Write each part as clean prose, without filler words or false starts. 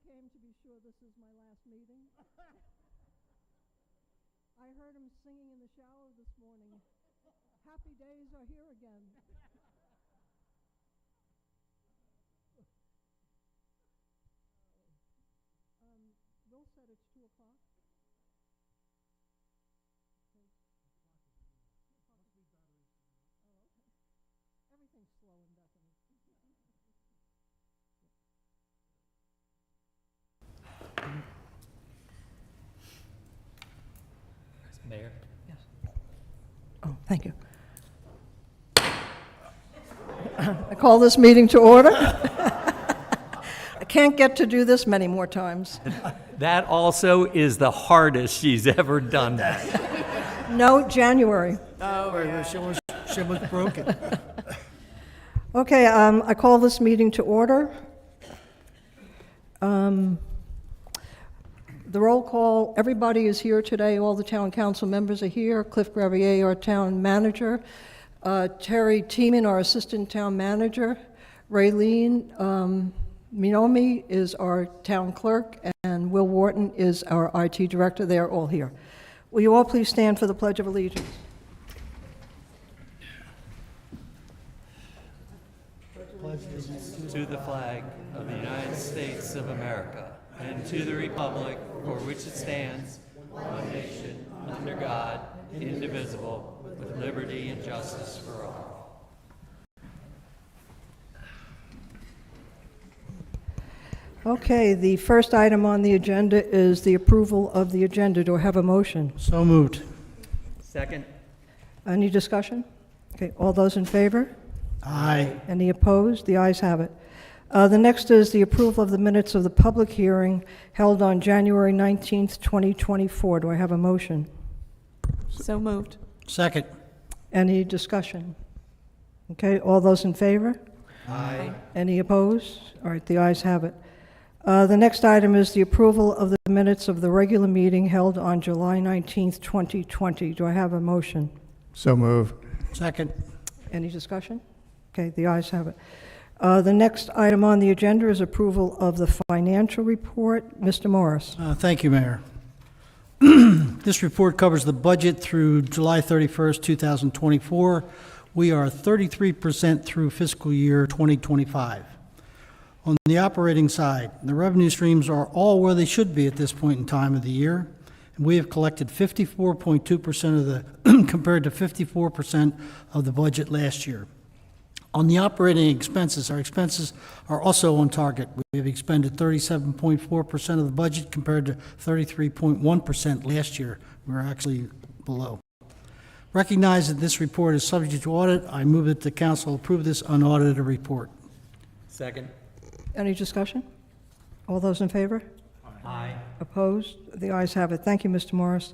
came to be sure this is my last meeting. I heard him singing in the shower this morning. Happy days are here again. Will said it's 2 o'clock. Oh, okay. Everything's slow in Bethany. Mayor? Yes. Oh, thank you. I call this meeting to order. I can't get to do this many more times. That also is the hardest she's ever done that. No, January. She was broken. Okay, I call this meeting to order. The roll call, everybody is here today. All the town council members are here. Cliff Gravier, our town manager. Terry Tiemann, our assistant town manager. Raylene Minomi is our town clerk. And Will Wharton is our IT director. They are all here. Will you all please stand for the Pledge of Allegiance? To the flag of the United States of America and to the republic for which it stands, one nation, under God, indivisible, with liberty and justice for all. Okay, the first item on the agenda is the approval of the agenda. Do I have a motion? So moved. Second? Any discussion? Okay, all those in favor? Aye. Any opposed? The ayes have it. The next is the approval of the minutes of the public hearing held on January 19th, 2024. Do I have a motion? So moved. Second. Any discussion? Okay, all those in favor? Aye. Any opposed? All right, the ayes have it. The next item is the approval of the minutes of the regular meeting held on July 19th, 2020. Do I have a motion? So move. Second. Any discussion? Okay, the ayes have it. The next item on the agenda is approval of the financial report. Mr. Morris. Thank you, Mayor. This report covers the budget through July 31st, 2024. We are 33% through fiscal year 2025. On the operating side, the revenue streams are all where they should be at this point in time of the year. And we have collected 54.2% of the, compared to 54% of the budget last year. On the operating expenses, our expenses are also on target. We have expended 37.4% of the budget compared to 33.1% last year. We're actually below. Recognize that this report is subject to audit. I move that the council approve this unaudited report. Second? Any discussion? All those in favor? Aye. Opposed? The ayes have it. Thank you, Mr. Morris.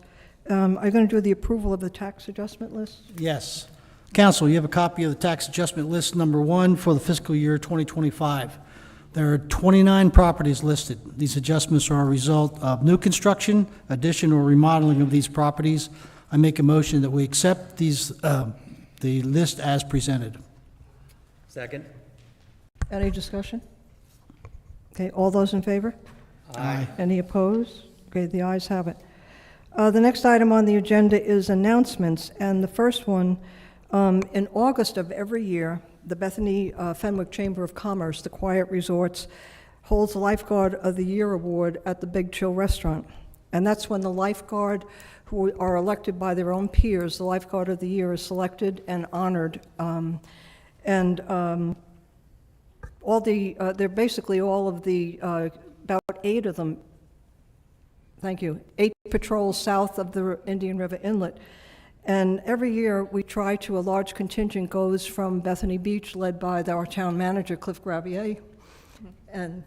Are you going to do the approval of the tax adjustment list? Yes. Council, you have a copy of the tax adjustment list number 1 for the fiscal year 2025. There are 29 properties listed. These adjustments are a result of new construction, addition, or remodeling of these properties. I make a motion that we accept these, the list as presented. Second? Any discussion? Okay, all those in favor? Aye. Any opposed? Okay, the ayes have it. The next item on the agenda is announcements, and the first one, in August of every year, the Bethany Fenwick Chamber of Commerce, the Quiet Resorts, holds the Lifeguard of the Year Award at the Big Chill Restaurant. And that's when the lifeguard who are elected by their own peers, the Lifeguard of the Year is selected and honored. They're basically all of the, about 8 of them, thank you, 8 patrols south of the Indian River Inlet. And every year, we try to, a large contingent goes from Bethany Beach, led by our town manager, Cliff Gravier. And,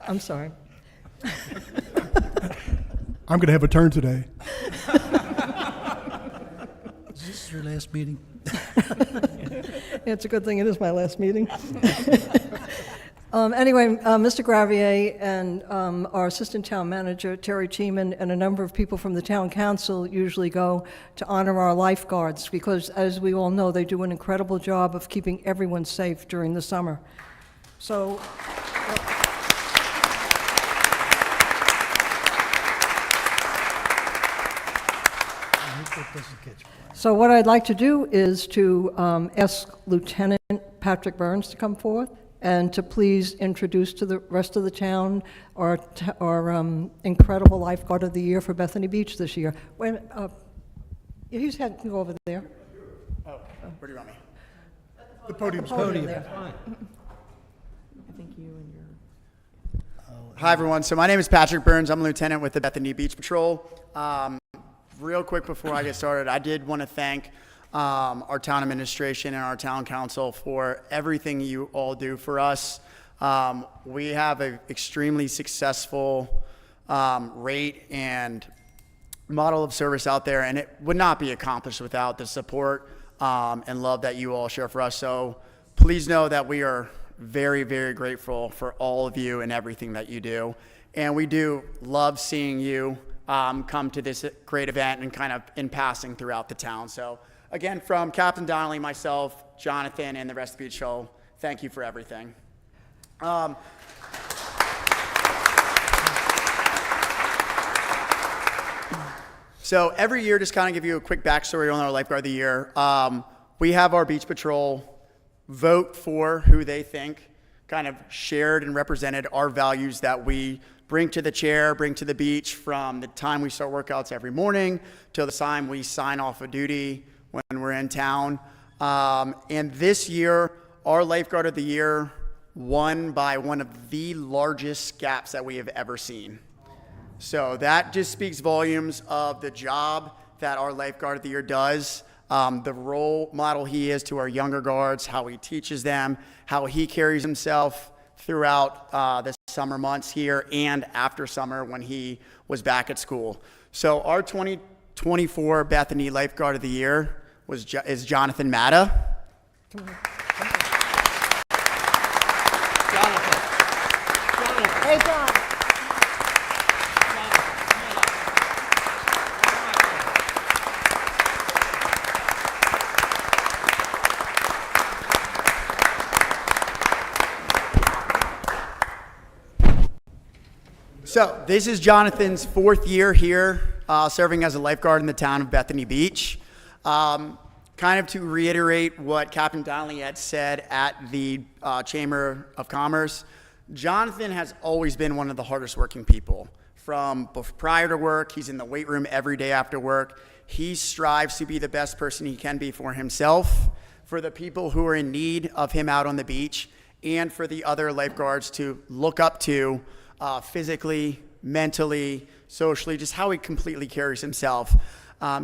I'm sorry. I'm going to have a turn today. Is this your last meeting? It's a good thing it is my last meeting. Anyway, Mr. Gravier and our assistant town manager, Terry Tiemann, and a number of people from the town council usually go to honor our lifeguards because, as we all know, they do an incredible job of keeping everyone safe during the summer. So So what I'd like to do is to ask Lieutenant Patrick Burns to come forth and to please introduce to the rest of the town our incredible lifeguard of the year for Bethany Beach this year. Wait a minute, he's had to go over there. Where do you want me? The podium's Podium there. I think you and your. Hi, everyone. So my name is Patrick Burns. I'm a lieutenant with the Bethany Beach Patrol. Real quick before I get started, I did want to thank our town administration and our town council for everything you all do for us. We have an extremely successful rate and model of service out there, and it would not be accomplished without the support and love that you all share for us. So please know that we are very, very grateful for all of you and everything that you do. And we do love seeing you come to this great event and kind of in passing throughout the town. So again, from Captain Donnelly, myself, Jonathan, and the rest of the beach show, thank you for everything. So every year, just kind of give you a quick backstory on our lifeguard of the year. We have our beach patrol vote for who they think kind of shared and represented our values that we bring to the chair, bring to the beach from the time we start workouts every morning till the time we sign off of duty when we're in town. And this year, our lifeguard of the year won by one of the largest gaps that we have ever seen. So that just speaks volumes of the job that our lifeguard of the year does, the role model he is to our younger guards, how he teaches them, how he carries himself throughout the summer months here and after summer when he was back at school. So our 2024 Bethany Lifeguard of the Year is Jonathan Matta. Hey, John. So this is Jonathan's 4th year here serving as a lifeguard in the town of Bethany Beach. Kind of to reiterate what Captain Donnelly had said at the Chamber of Commerce, Jonathan has always been one of the hardest working people. From prior to work, he's in the weight room every day after work. He strives to be the best person he can be for himself, for the people who are in need of him out on the beach, and for the other lifeguards to look up to physically, mentally, socially, just how he completely carries himself.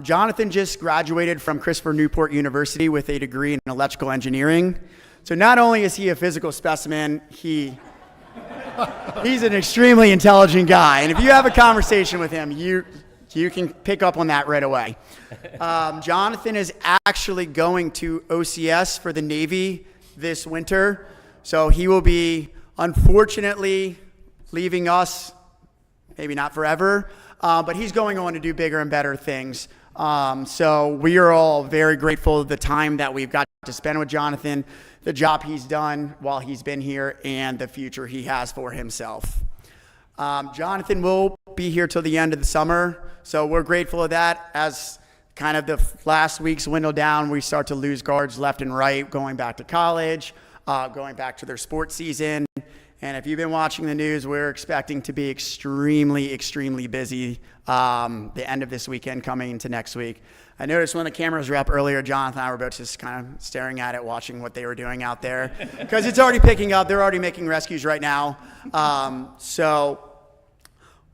Jonathan just graduated from Christopher Newport University with a degree in electrical engineering. So not only is he a physical specimen, he's an extremely intelligent guy. And if you have a conversation with him, you can pick up on that right away. Jonathan is actually going to OCS for the Navy this winter. So he will be, unfortunately, leaving us, maybe not forever, but he's going on to do bigger and better things. So we are all very grateful of the time that we've got to spend with Jonathan, the job he's done while he's been here, and the future he has for himself. Jonathan will be here till the end of the summer, so we're grateful of that. As kind of the last weeks dwindle down, we start to lose guards left and right, going back to college, going back to their sports season. And if you've been watching the news, we're expecting to be extremely, extremely busy the end of this weekend coming into next week. I noticed when the cameras were up earlier, Jonathan and I were both just kind of staring at it, watching what they were doing out there. Because it's already picking up. They're already making rescues right now. So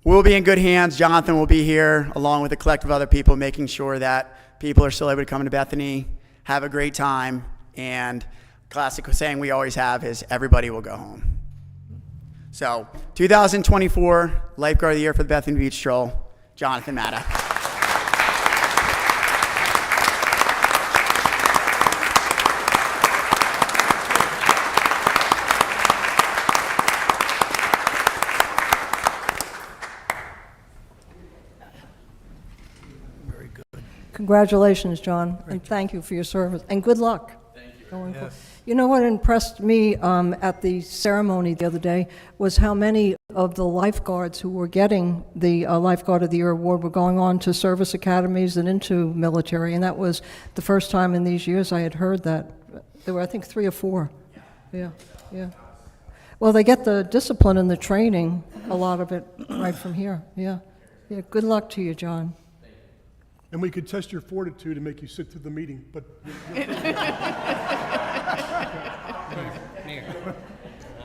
we'll be in good hands. Jonathan will be here along with a collective of other people, making sure that people are still able to come to Bethany, have a great time, and classic saying we always have is everybody will go home. So, 2024 Lifeguard of the Year for the Bethany Beach Patrol, Jonathan Matta. Congratulations, John, and thank you for your service, and good luck. Thank you. You know what impressed me at the ceremony the other day was how many of the lifeguards who were getting the Lifeguard of the Year award were going on to service academies and into military, and that was the first time in these years I had heard that. There were, I think, 3 or 4. Yeah, yeah. Well, they get the discipline and the training, a lot of it, right from here. Yeah, yeah. Good luck to you, John. And we could test your fortitude and make you sit through the meeting, but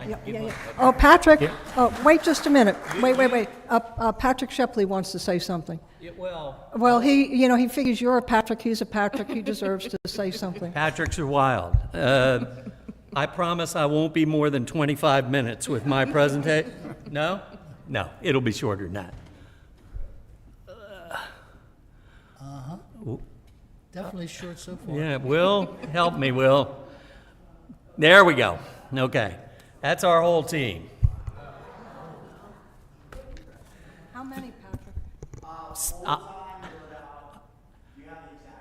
Yeah. Oh, Patrick, oh, wait just a minute. Wait. Patrick Shepley wants to say something. Well, he figures you're a Patrick, he's a Patrick, he deserves to say something. Patrick's are wild. I promise I won't be more than 25 minutes with my presentation. No? No, it'll be shorter than that. Definitely short so far. Yeah, Will, help me, Will. There we go. Okay, that's our whole team. How many, Patrick?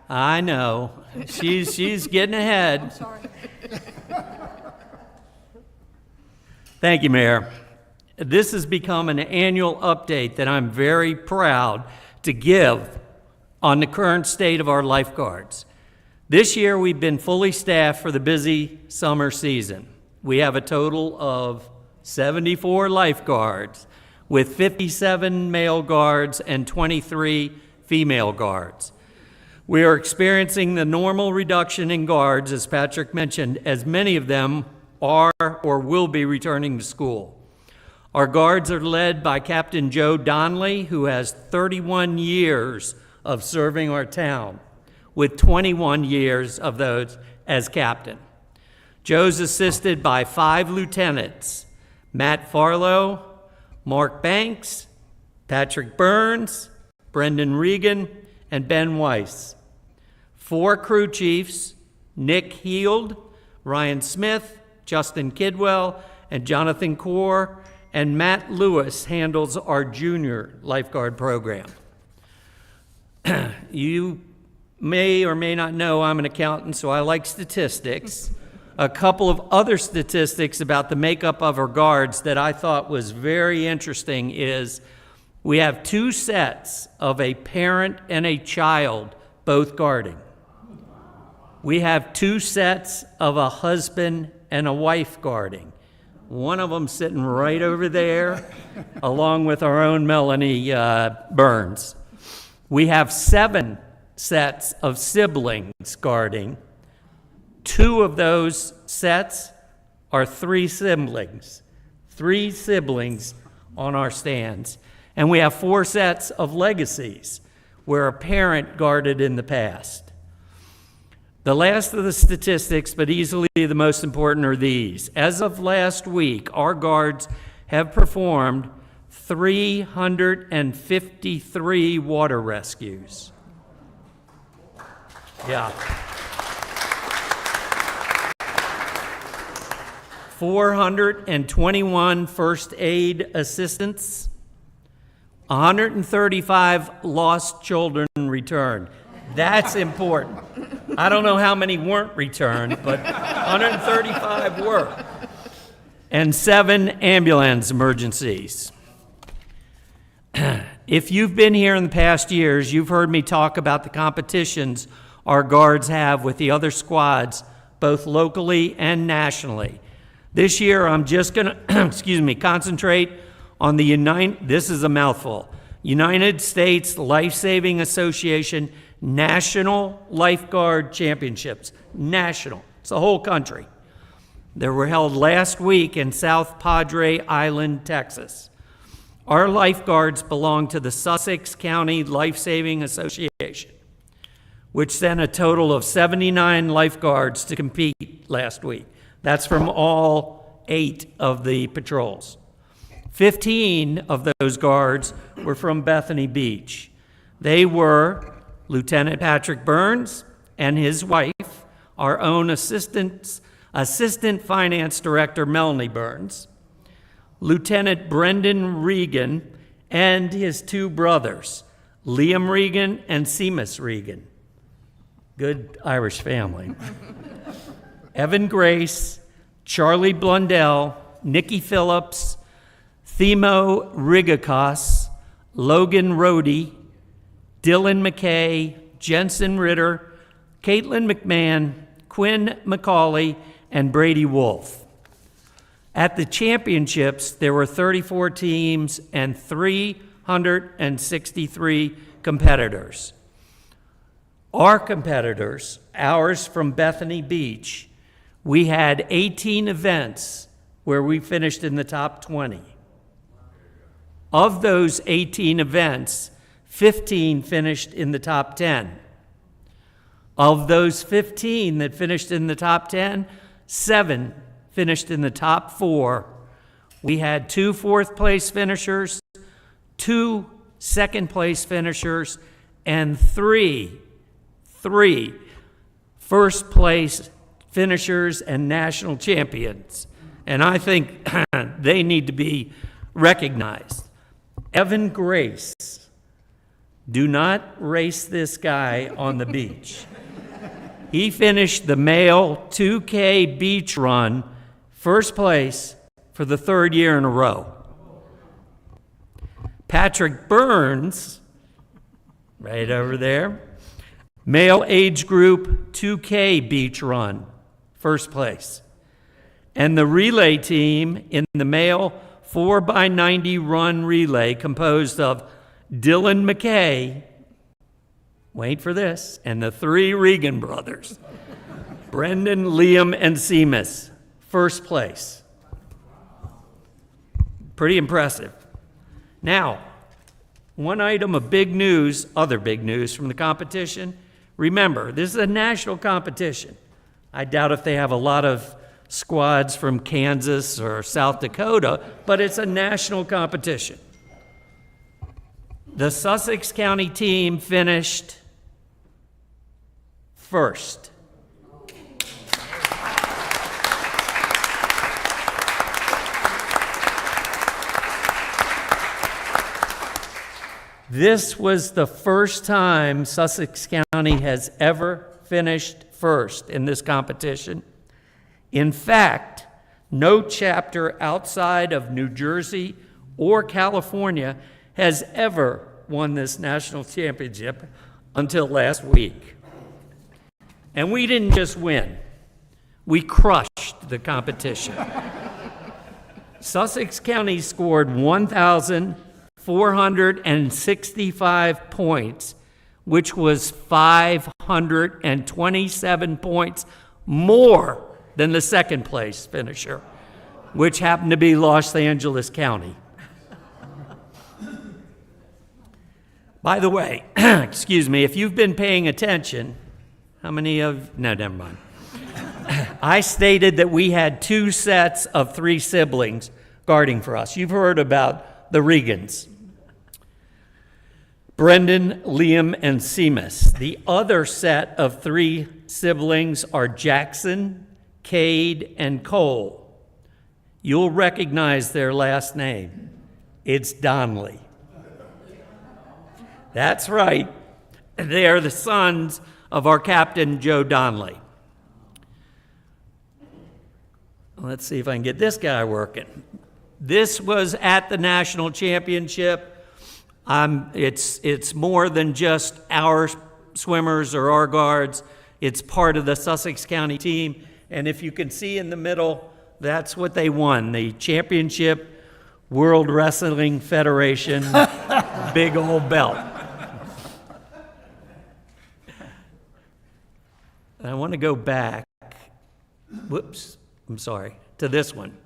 I know. She's getting ahead. Sorry. Thank you, Mayor. This has become an annual update that I'm very proud to give on the current state of our lifeguards. This year, we've been fully staffed for the busy summer season. We have a total of 74 lifeguards, with 57 male guards and 23 female guards. We are experiencing the normal reduction in guards, as Patrick mentioned, as many of them are or will be returning to school. Our guards are led by Captain Joe Donnelly, who has 31 years of serving our town, with 21 years of those as captain. Joe's assisted by 5 lieutenants: Matt Farlow, Mark Banks, Patrick Burns, Brendan Regan, and Ben Weiss. 4 crew chiefs: Nick Heald, Ryan Smith, Justin Kidwell, and Jonathan Kaur, and Matt Lewis handles our junior lifeguard program. You may or may not know I'm an accountant, so I like statistics. A couple of other statistics about the makeup of our guards that I thought was very interesting is we have 2 sets of a parent and a child both guarding. We have 2 sets of a husband and a wife guarding. One of them sitting right over there, along with our own Melanie Burns. We have 7 sets of siblings guarding. 2 of those sets are 3 siblings. 3 siblings on our stands. And we have 4 sets of legacies, where a parent guarded in the past. The last of the statistics, but easily the most important, are these. As of last week, our guards have performed 353 water rescues. Yeah. 421 first aid assistants, 135 lost children returned. That's important. I don't know how many weren't returned, but 135 were. And 7 ambulance emergencies. If you've been here in the past years, you've heard me talk about the competitions our guards have with the other squads, both locally and nationally. This year, I'm just going to, concentrate on the this is a mouthful, United States Life-Saving Association National Lifeguard Championships. National. It's the whole country. They were held last week in South Padre Island, Texas. Our lifeguards belong to the Sussex County Life-Saving Association, which sent a total of 79 lifeguards to compete last week. That's from all 8 of the patrols. 15 of those guards were from Bethany Beach. They were Lieutenant Patrick Burns and his wife, our own Assistant Finance Director Melanie Burns, Lieutenant Brendan Regan and his 2 brothers, Liam Regan and Seamus Regan. Good Irish family. Evan Grace, Charlie Blundell, Nikki Phillips, Themo Rigakos, Logan Rohde, Dylan McKay, Jensen Ritter, Caitlin McMahon, Quinn McCauley, and Brady Wolf. At the championships, there were 34 teams and 363 competitors. Our competitors, ours from Bethany Beach, we had 18 events where we finished in the top 20. Of those 18 events, 15 finished in the top 10. Of those 15 that finished in the top 10, 7 finished in the top 4. We had 2 fourth-place finishers, 2 second-place finishers, and 3 first-place finishers and national champions. And I think they need to be recognized. Evan Grace, do not race this guy on the beach. He finished the male 2K beach run first place for the 3rd year in a row. Patrick Burns, right over there, male age group 2K beach run, first place. And the relay team in the male 4x90 run relay composed of Dylan McKay, wait for this, and the 3 Regan brothers, Brendan, Liam, and Seamus, first place. Pretty impressive. Now, one item of big news, other big news from the competition. Remember, this is a national competition. I doubt if they have a lot of squads from Kansas or South Dakota, but it's a national competition. The Sussex County team finished first. This was the first time Sussex County has ever finished first in this competition. In fact, no chapter outside of New Jersey or California has ever won this national championship until last week. And we didn't just win, we crushed the competition. Sussex County scored 1,465 points, which was 527 points more than the second place finisher, which happened to be Los Angeles County. By the way, excuse me, if you've been paying attention, how many of, no, never mind. I stated that we had 2 sets of 3 siblings guarding for us. You've heard about the Regans. Brendan, Liam, and Seamus. The other set of 3 siblings are Jackson, Cade, and Cole. You'll recognize their last name. It's Donnelly. That's right. They are the sons of our captain, Joe Donnelly. Let's see if I can get this guy working. This was at the national championship. It's more than just our swimmers or our guards. It's part of the Sussex County team. And if you can see in the middle, that's what they won, the Championship World Wrestling Federation big old belt. I want to go back, whoops, I'm sorry, to this one.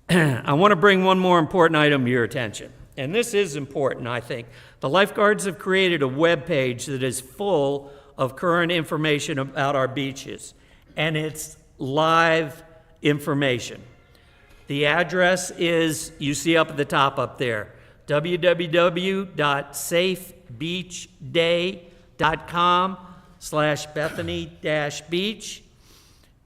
I want to bring one more important item to your attention. And this is important, I think. The lifeguards have created a web page that is full of current information about our beaches. And it's live information. The address is, you see up at the top up there, www.safebeachday.com/Bethany-Beach.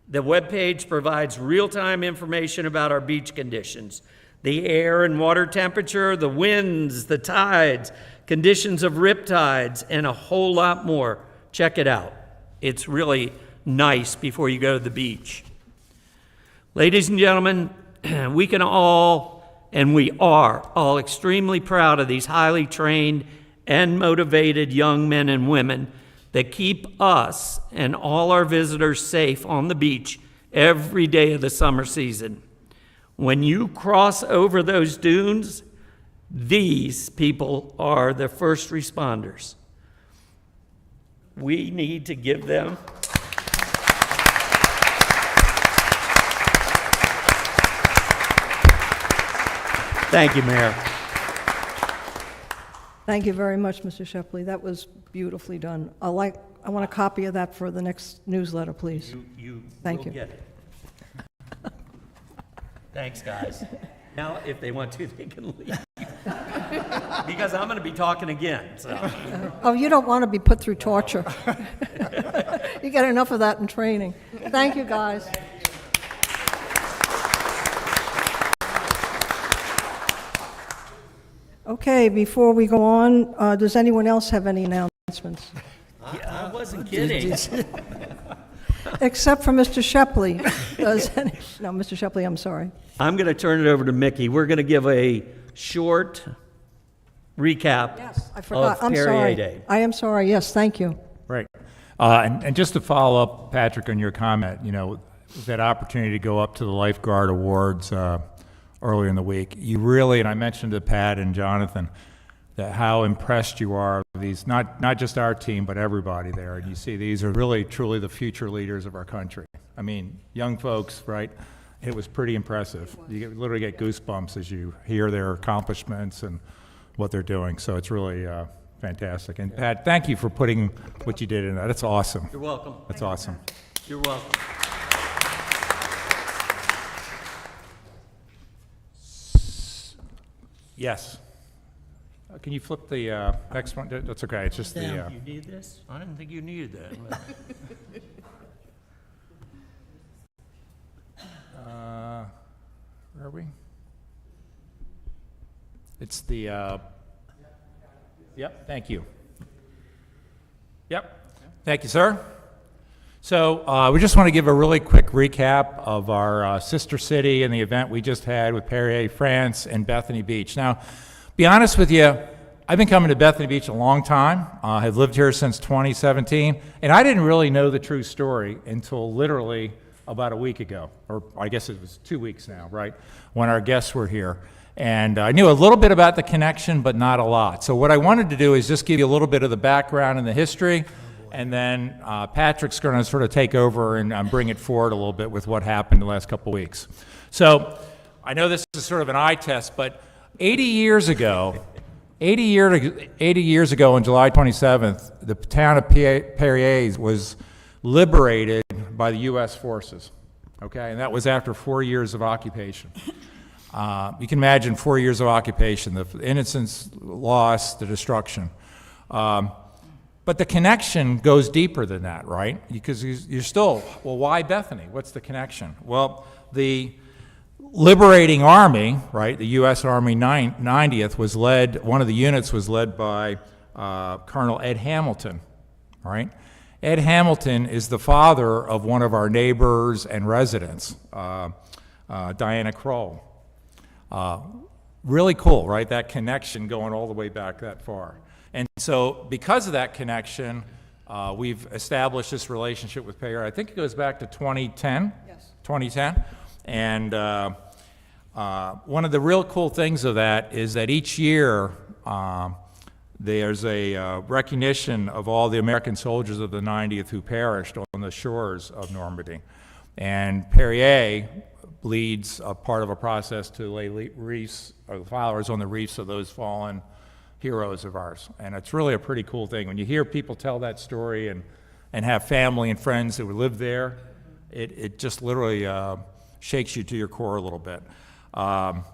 The webpage provides real-time information about our beach conditions, the air and water temperature, the winds, the tides, conditions of riptides, and a whole lot more. Check it out. It's really nice before you go to the beach. Ladies and gentlemen, we can all, and we are all extremely proud of these highly trained and motivated young men and women that keep us and all our visitors safe on the beach every day of the summer season. When you cross over those dunes, these people are the first responders. We need to give them Thank you, Mayor. Thank you very much, Mr. Shepley. That was beautifully done. I want a copy of that for the next newsletter, please. You Thank will you. get it. Thanks, guys. Now, if they want to, they can leave. Because I'm going to be talking again, so. Oh, you don't want to be put through torture. You get enough of that in training. Thank you, guys. Okay, before we go on, does anyone else have any announcements? I wasn't kidding. Except for Mr. Shepley. No, Mr. Shepley, I'm sorry. I'm going to turn it over to Mickey. We're going to give a short recap I forgot. of I'm Perrier sorry. Day. I am sorry. Yes, thank you. Right. And just to follow up, Patrick, on your comment, that opportunity to go up to the Lifeguard Awards earlier in the week, you really, and I mentioned to Pat and Jonathan, that how impressed you are with these, not just our team, but everybody there. And you see these are really, truly the future leaders of our country. I mean, young folks, right? It was pretty impressive. You literally get goosebumps as you hear their accomplishments and what they're doing. So it's really fantastic. And Pat, thank you for putting what you did in that. That's awesome. You're welcome. That's awesome. You're welcome. Yes. Can you flip the next one? That's okay. It's just the. You need this? I didn't think you needed that. Where are we? It's the. Yep. Thank you. Yep. Thank you, sir. So we just want to give a really quick recap of our sister city and the event we just had with Perrier, France, and Bethany Beach. Now, be honest with you, I've been coming to Bethany Beach a long time. I've lived here since 2017, and I didn't really know the true story until literally about a week ago, or I guess it was 2 weeks now, right, when our guests were here. And I knew a little bit about the connection, but not a lot. So what I wanted to do is just give you a little bit of the background and the history, and then Patrick's going to sort of take over and bring it forward a little bit with what happened the last couple weeks. So I know this is sort of an eye test, but 80 years ago on July 27th, the town of Perrier was liberated by the U.S. forces, okay? And that was after 4 years of occupation. You can imagine 4 years of occupation, the innocents lost, the destruction. But the connection goes deeper than that, right? Because you're still, well, why Bethany? What's the connection? Well, the liberating army, right, the U.S. Army 90th was led, one of the units was led by Colonel Ed Hamilton, right? Ed Hamilton is the father of one of our neighbors and residents, Diana Kroll. Really cool, right? That connection going all the way back that far. And so because of that connection, we've established this relationship with Perrier. I think it goes back to 2010. Yes. 2010. And one of the real cool things of that is that each year there's a recognition of all the American soldiers of the 90th who perished on the shores of Normandy. And Perrier leads a part of a process to lay wreaths or flowers on the reefs of those fallen heroes of ours. And it's really a pretty cool thing. When you hear people tell that story and have family and friends that would live there, it just literally shakes you to your core a little bit. About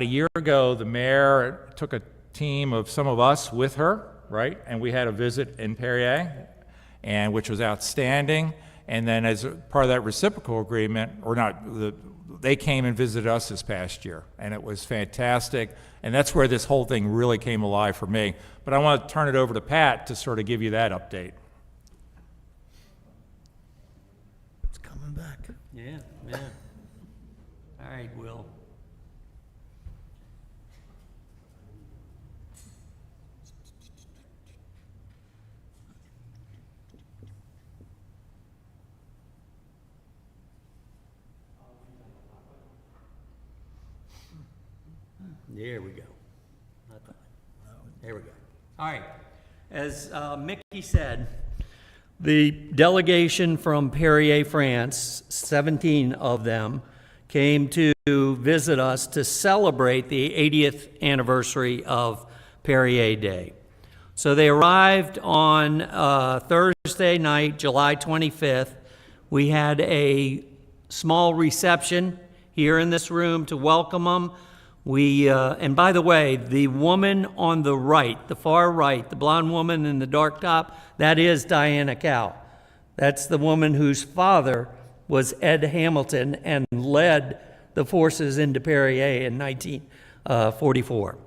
a year ago, the mayor took a team of some of us with her, right? And we had a visit in Perrier, and which was outstanding. And then as part of that reciprocal agreement, or not, they came and visited us this past year, and it was fantastic. And that's where this whole thing really came alive for me. But I want to turn it over to Pat to sort of give you that update. All right, Will. There we go. There we go. All right. As Mickey said, the delegation from Perrier, France, 17 of them, came to visit us to celebrate the 80th anniversary of Perrier Day. So they arrived on Thursday night, July 25th. We had a small reception here in this room to welcome them. And by the way, the woman on the right, the far right, the blonde woman in the dark top, that is Diana Cow. That's the woman whose father was Ed Hamilton and led the forces into Perrier in 1944.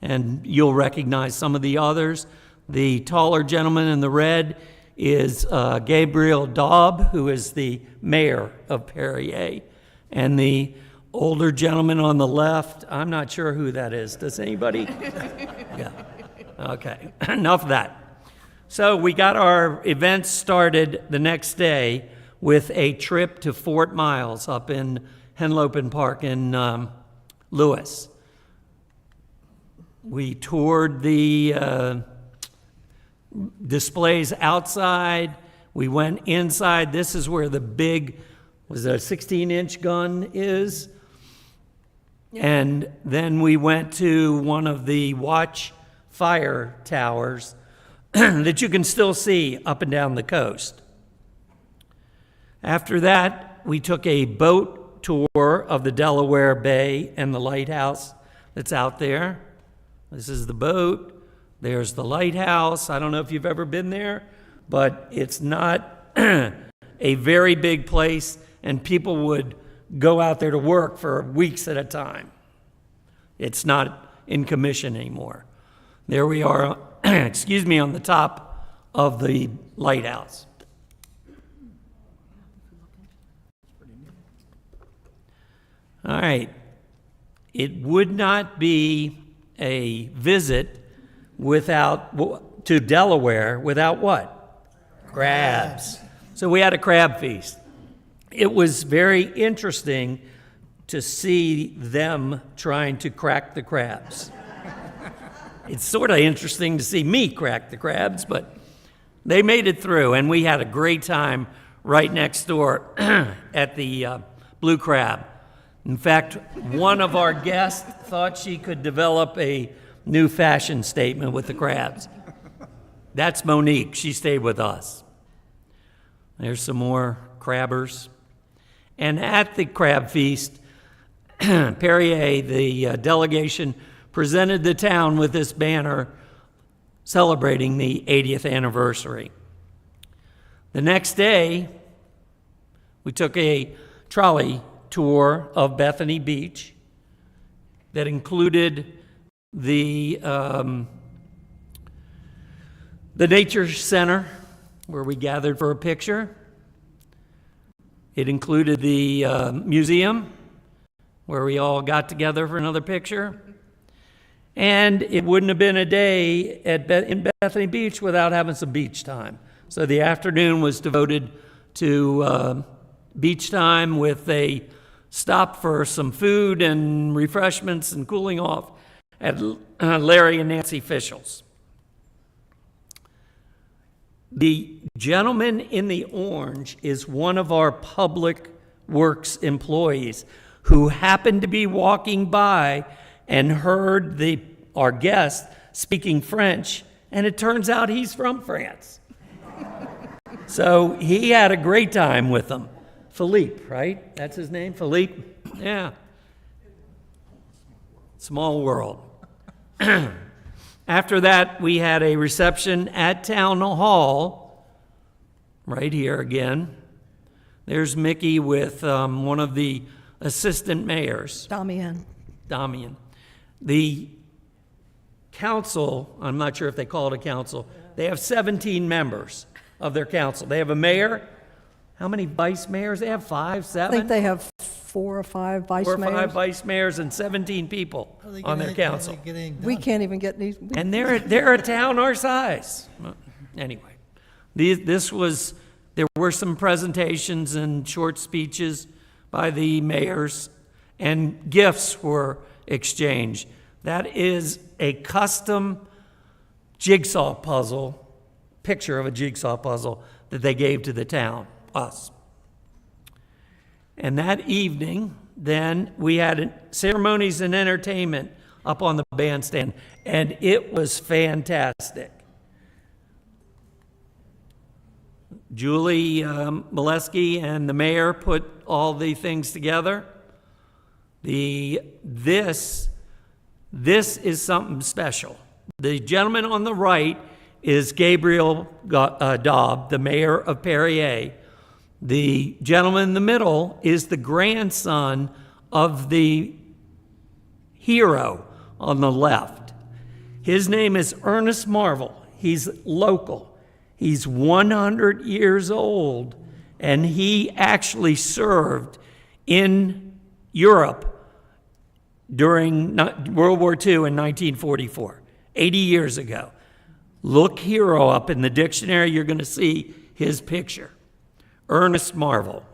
And you'll recognize some of the others. The taller gentleman in the red is Gabriel Daub, who is the mayor of Perrier. And the older gentleman on the left, I'm not sure who that is. Does anybody? Yeah. Okay, enough of that. So we got our events started the next day with a trip to Fort Miles up in Henlopen Park in Lewis. We toured the displays outside. We went inside. This is where the big, was it a 16-inch gun is? And then we went to one of the watch fire towers that you can still see up and down the coast. After that, we took a boat tour of the Delaware Bay and the lighthouse that's out there. This is the boat. There's the lighthouse. I don't know if you've ever been there, but it's not a very big place, and people would go out there to work for weeks at a time. It's not in commission anymore. There we are, excuse me, on the top of the lighthouse. All right. It would not be a visit to Delaware without what? Crabs. So we had a crab feast. It was very interesting to see them trying to crack the crabs. It's sort of interesting to see me crack the crabs, but they made it through, and we had a great time right next door at the Blue Crab. In fact, one of our guests thought she could develop a new fashion statement with the crabs. That's Monique. She stayed with us. There's some more crabbers. And at the crab feast, Perrier, the delegation, presented the town with this banner celebrating the 80th anniversary. The next day, we took a trolley tour of Bethany Beach that included the Nature Center, where we gathered for a picture. It included the museum, where we all got together for another picture. And it wouldn't have been a day in Bethany Beach without having some beach time. So the afternoon was devoted to beach time with a stop for some food and refreshments and cooling off at Larry and Nancy Fischel's. The gentleman in the orange is one of our public works employees who happened to be walking by and heard our guest speaking French, and it turns out he's from France. So he had a great time with them. Philippe, right? That's his name, Philippe? Yeah. Small world. After that, we had a reception at Town Hall, right here again. There's Mickey with one of the assistant mayors. Damian. The council, I'm not sure if they call it a council, they have 17 members of their council. They have a mayor. How many vice mayors? They have 5, 7? I think they have 4 or 5 vice Four or five mayors. vice mayors and 17 people on their council. We can't even get these. And they're a town our size. Anyway, there were some presentations and short speeches by the mayors, and gifts were exchanged. That is a custom jigsaw puzzle, picture of a jigsaw puzzle that they gave to the town, us. And that evening, then, we had ceremonies and entertainment up on the bandstand, and it was fantastic. Julie Molesky and the mayor put all the things together. This is something special. The gentleman on the right is Gabriel Daub, the mayor of Perrier. The gentleman in the middle is the grandson of the hero on the left. His name is Ernest Marvel. He's local. He's 100 years old, and he actually served in Europe during World War II in 1944, 80 years ago. Look hero up in the dictionary, you're going to see his picture. Ernest Marvel.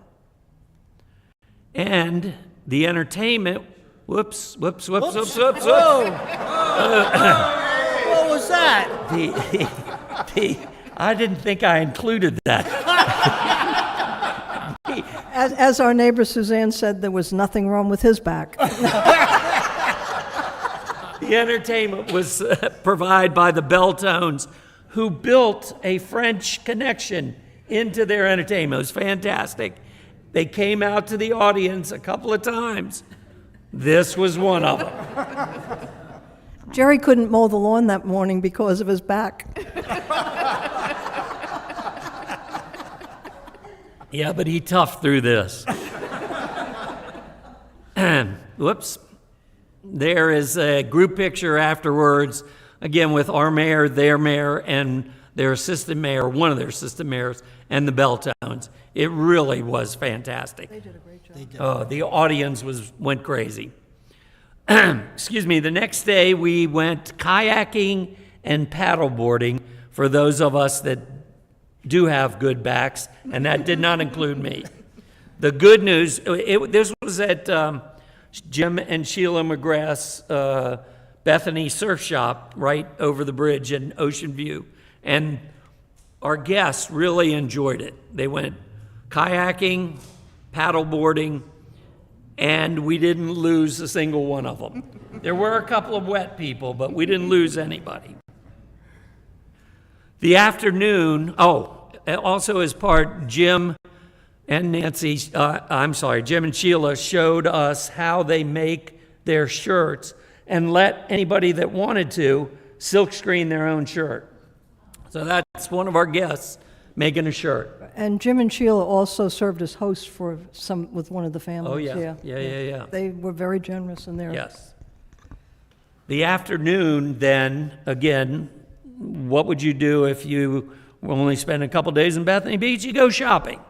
And the entertainment, whoops. Whoa! What was that? I didn't think I included that. As our neighbor Suzanne said, there was nothing wrong with his back. The entertainment was provided by the Belltones, who built a French connection into their entertainment. It was fantastic. They came out to the audience a couple of times. This was one of them. Jerry couldn't mow the lawn that morning because of his back. Yeah, but he toughed through this. Whoops. There is a group picture afterwards, again with our mayor, their mayor, and their assistant mayor, one of their assistant mayors, and the Belltones. It really was fantastic. They did a great job. The audience went crazy. Excuse me. The next day we went kayaking and paddleboarding for those of us that do have good backs, and that did not include me. The good news, this was at Jim and Sheila McGrath's Bethany Surf Shop right over the bridge in Ocean View, and our guests really enjoyed it. They went kayaking, paddleboarding, and we didn't lose a single one of them. There were a couple of wet people, but we didn't lose anybody. The afternoon, also as part, Jim and Jim and Sheila showed us how they make their shirts and let anybody that wanted to silk screen their own shirt. So that's one of our guests making a shirt. And Jim and Sheila also served as hosts with one of the families. Oh, yeah. Yeah. They were very generous in their. Yes. The afternoon, then, again, what would you do if you were only spending a couple days in Bethany Beach? You go shopping.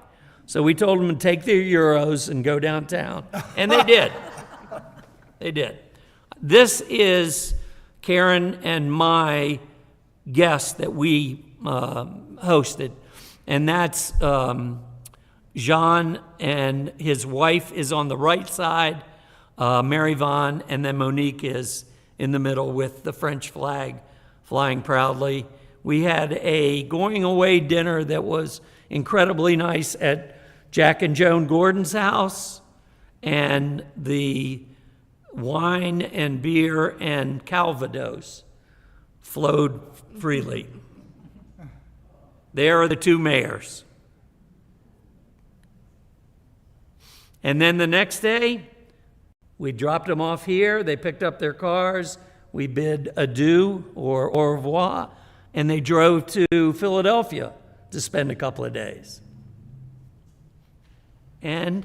So we told them to take their euros and go downtown. And they did. They did. This is Karen and my guest that we hosted. And that's Jean, and his wife is on the right side, Mary Vaughn, and then Monique is in the middle with the French flag flying proudly. We had a going away dinner that was incredibly nice at Jack and Joan Gordon's house, and the wine and beer and Calvados flowed freely. There are the two mayors. And then the next day, we dropped them off here. They picked up their cars. We bid adieu or au revoir, and they drove to Philadelphia to spend a couple of days. And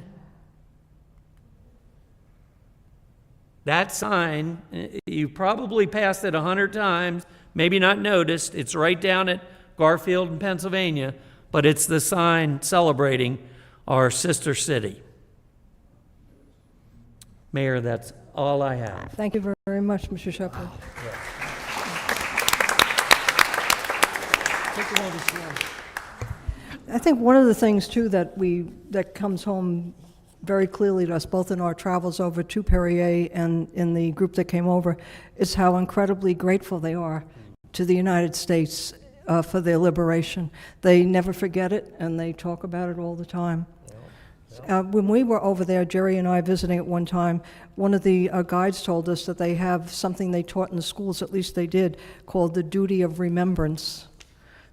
that sign, you probably passed it 100 times, maybe not noticed. It's right down at Garfield in Pennsylvania, but it's the sign celebrating our sister city. Mayor, that's all I have. Thank you very much, Mr. Shepherd. I think one of the things, too, that comes home very clearly to us, both in our travels over to Perrier and in the group that came over, is how incredibly grateful they are to the United States for their liberation. They never forget it, and they talk about it all the time. When we were over there, Jerry and I visiting at one time, one of the guides told us that they have something they taught in the schools, at least they did, called the duty of remembrance,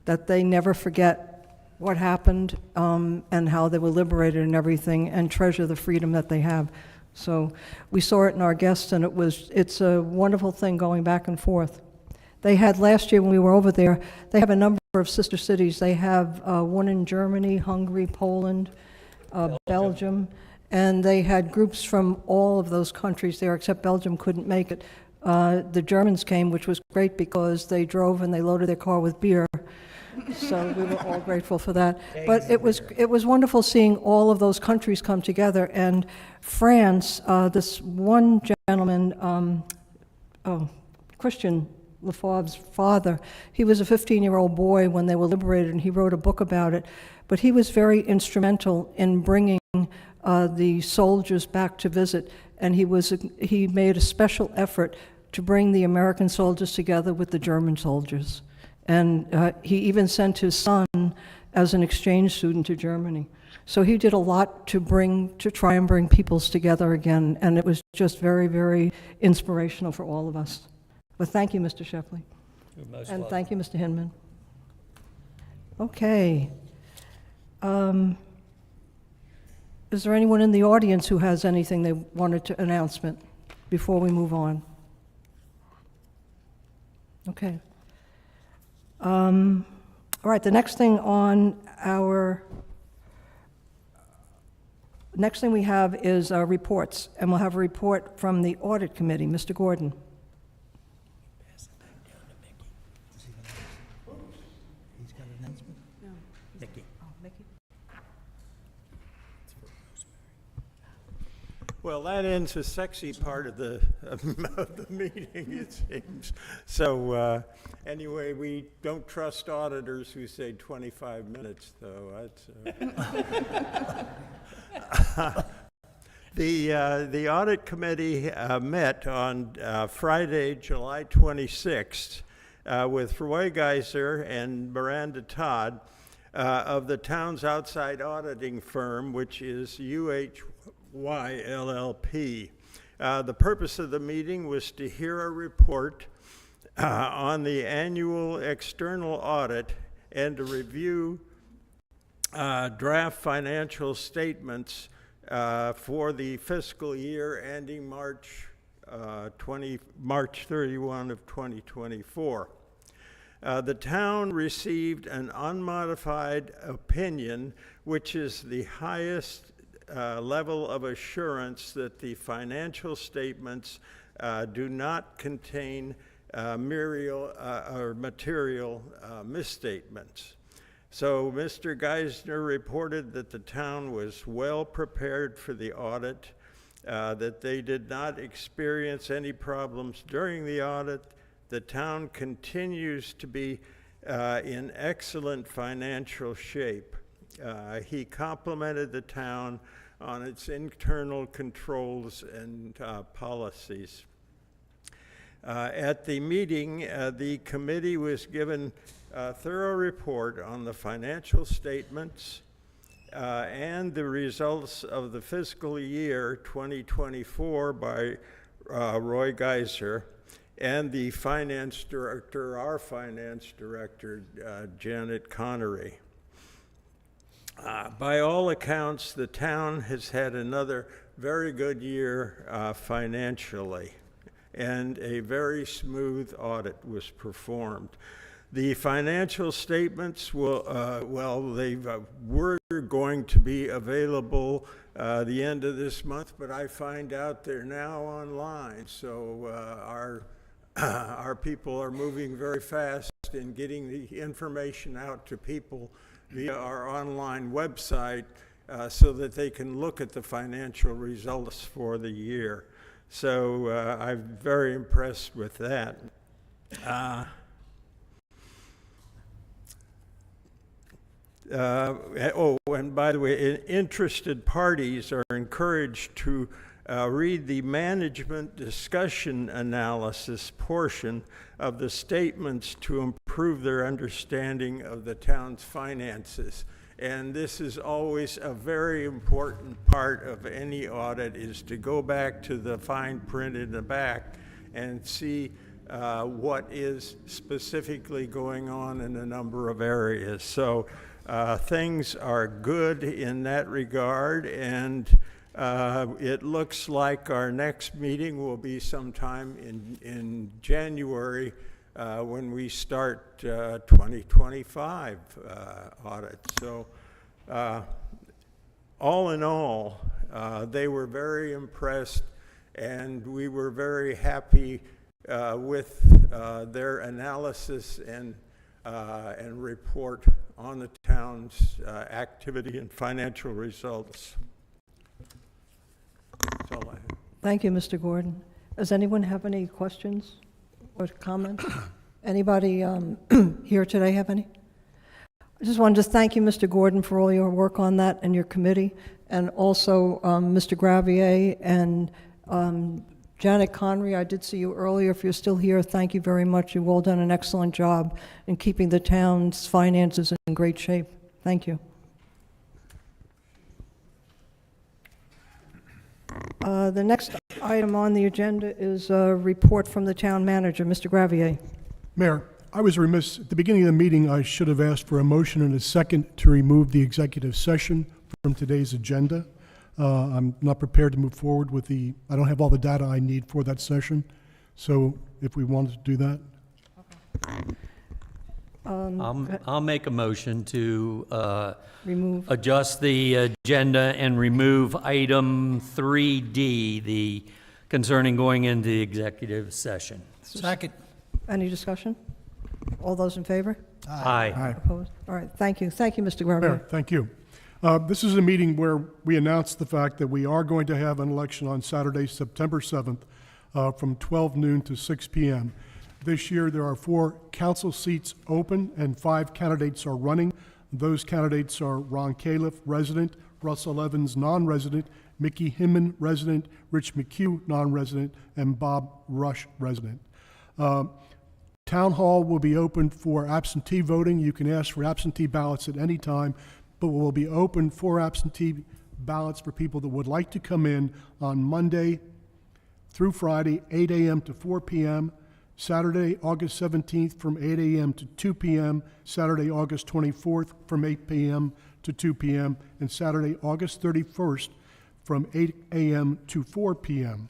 that they never forget what happened and how they were liberated and everything, and treasure the freedom that they have. So we saw it in our guests, and it's a wonderful thing going back and forth. They had last year when we were over there, they have a number of sister cities. They have one in Germany, Hungary, Poland, Belgium, and they had groups from all of those countries there, except Belgium couldn't make it. The Germans came, which was great because they drove and they loaded their car with beer. So we were all grateful for that. But it was wonderful seeing all of those countries come together. And France, this one gentleman, Christian Lefebvre's father, he was a 15-year-old boy when they were liberated, and he wrote a book about it. But he was very instrumental in bringing the soldiers back to visit, and he made a special effort to bring the American soldiers together with the German soldiers. And he even sent his son as an exchange student to Germany. So he did a lot to try and bring peoples together again, and it was just very, very inspirational for all of us. But thank you, Mr. Shepley. And thank you, Mr. Hinman. Okay. Is there anyone in the audience who has anything they wanted to announcement before we move on? Okay. All right, the next thing we have is reports, and we'll have a report from the Audit Committee. Mr. Gordon. Well, that ends the sexy part of the meeting, it seems. So anyway, we don't trust auditors who say 25 minutes, though. The Audit Committee met on Friday, July 26th, with Roy Geiser and Miranda Todd of the town's outside auditing firm, which is UHY LLP. The purpose of the meeting was to hear a report on the annual external audit and to review draft financial statements for the fiscal year ending March 31 of 2024. The town received an unmodified opinion, which is the highest level of assurance that the financial statements do not contain material misstatements. So Mr. Geisner reported that the town was well prepared for the audit, that they did not experience any problems during the audit. The town continues to be in excellent financial shape. He complimented the town on its internal controls and policies. At the meeting, the committee was given a thorough report on the financial statements and the results of the fiscal year 2024 by Roy Geiser and the finance director, our finance director, Janet Connery. By all accounts, the town has had another very good year financially, and a very smooth audit was performed. The financial statements were going to be available the end of this month, but I find out they're now online. So our people are moving very fast in getting the information out to people via our online website, so that they can look at the financial results for the year. So I'm very impressed with that. And by the way, interested parties are encouraged to read the management discussion analysis portion of the statements to improve their understanding of the town's finances. And this is always a very important part of any audit, is to go back to the fine print in the back and see what is specifically going on in a number of areas. So things are good in that regard, and it looks like our next meeting will be sometime in January when we start 2025 audit. So all in all, they were very impressed, and we were very happy with their analysis and report on the town's activity and financial results. That's all I have. Thank you, Mr. Gordon. Does anyone have any questions or comments? Anybody here today have any? I just wanted to thank you, Mr. Gordon, for all your work on that and your committee, and also Mr. Gravier and Janet Conry. I did see you earlier. If you're still here, thank you very much. You've all done an excellent job in keeping the town's finances in great shape. Thank you. The next item on the agenda is a report from the town manager, Mr. Gravier. Mayor, I was remiss, at the beginning of the meeting, I should have asked for a motion and a second to remove the executive session from today's agenda. I'm not prepared to move forward with I don't have all the data I need for that session, so if we wanted to do that. I'll make a motion to Remove. adjust the agenda and remove item 3D, the concerning going into the executive session. Second. Any discussion? All those in favor? Aye. Opposed? All right, thank you. Thank you, Mr. Gravier. Mayor, thank you. This is a meeting where we announced the fact that we are going to have an election on Saturday, September 7th, from 12 noon to 6 p.m. This year, there are 4 council seats open and 5 candidates are running. Those candidates are Ron Califf, resident; Russell Evans, non-resident; Mickey Hinman, resident; Rich McHugh, non-resident; and Bob Rush, resident. Town Hall will be open for absentee voting. You can ask for absentee ballots at any time, but will be open for absentee ballots for people that would like to come in on Monday through Friday, 8 a.m. to 4 p.m., Saturday, August 17th from 8 a.m. to 2 p.m., Saturday, August 24th from 8 p.m. to 2 p.m., and Saturday, August 31st from 8 a.m. to 4 p.m.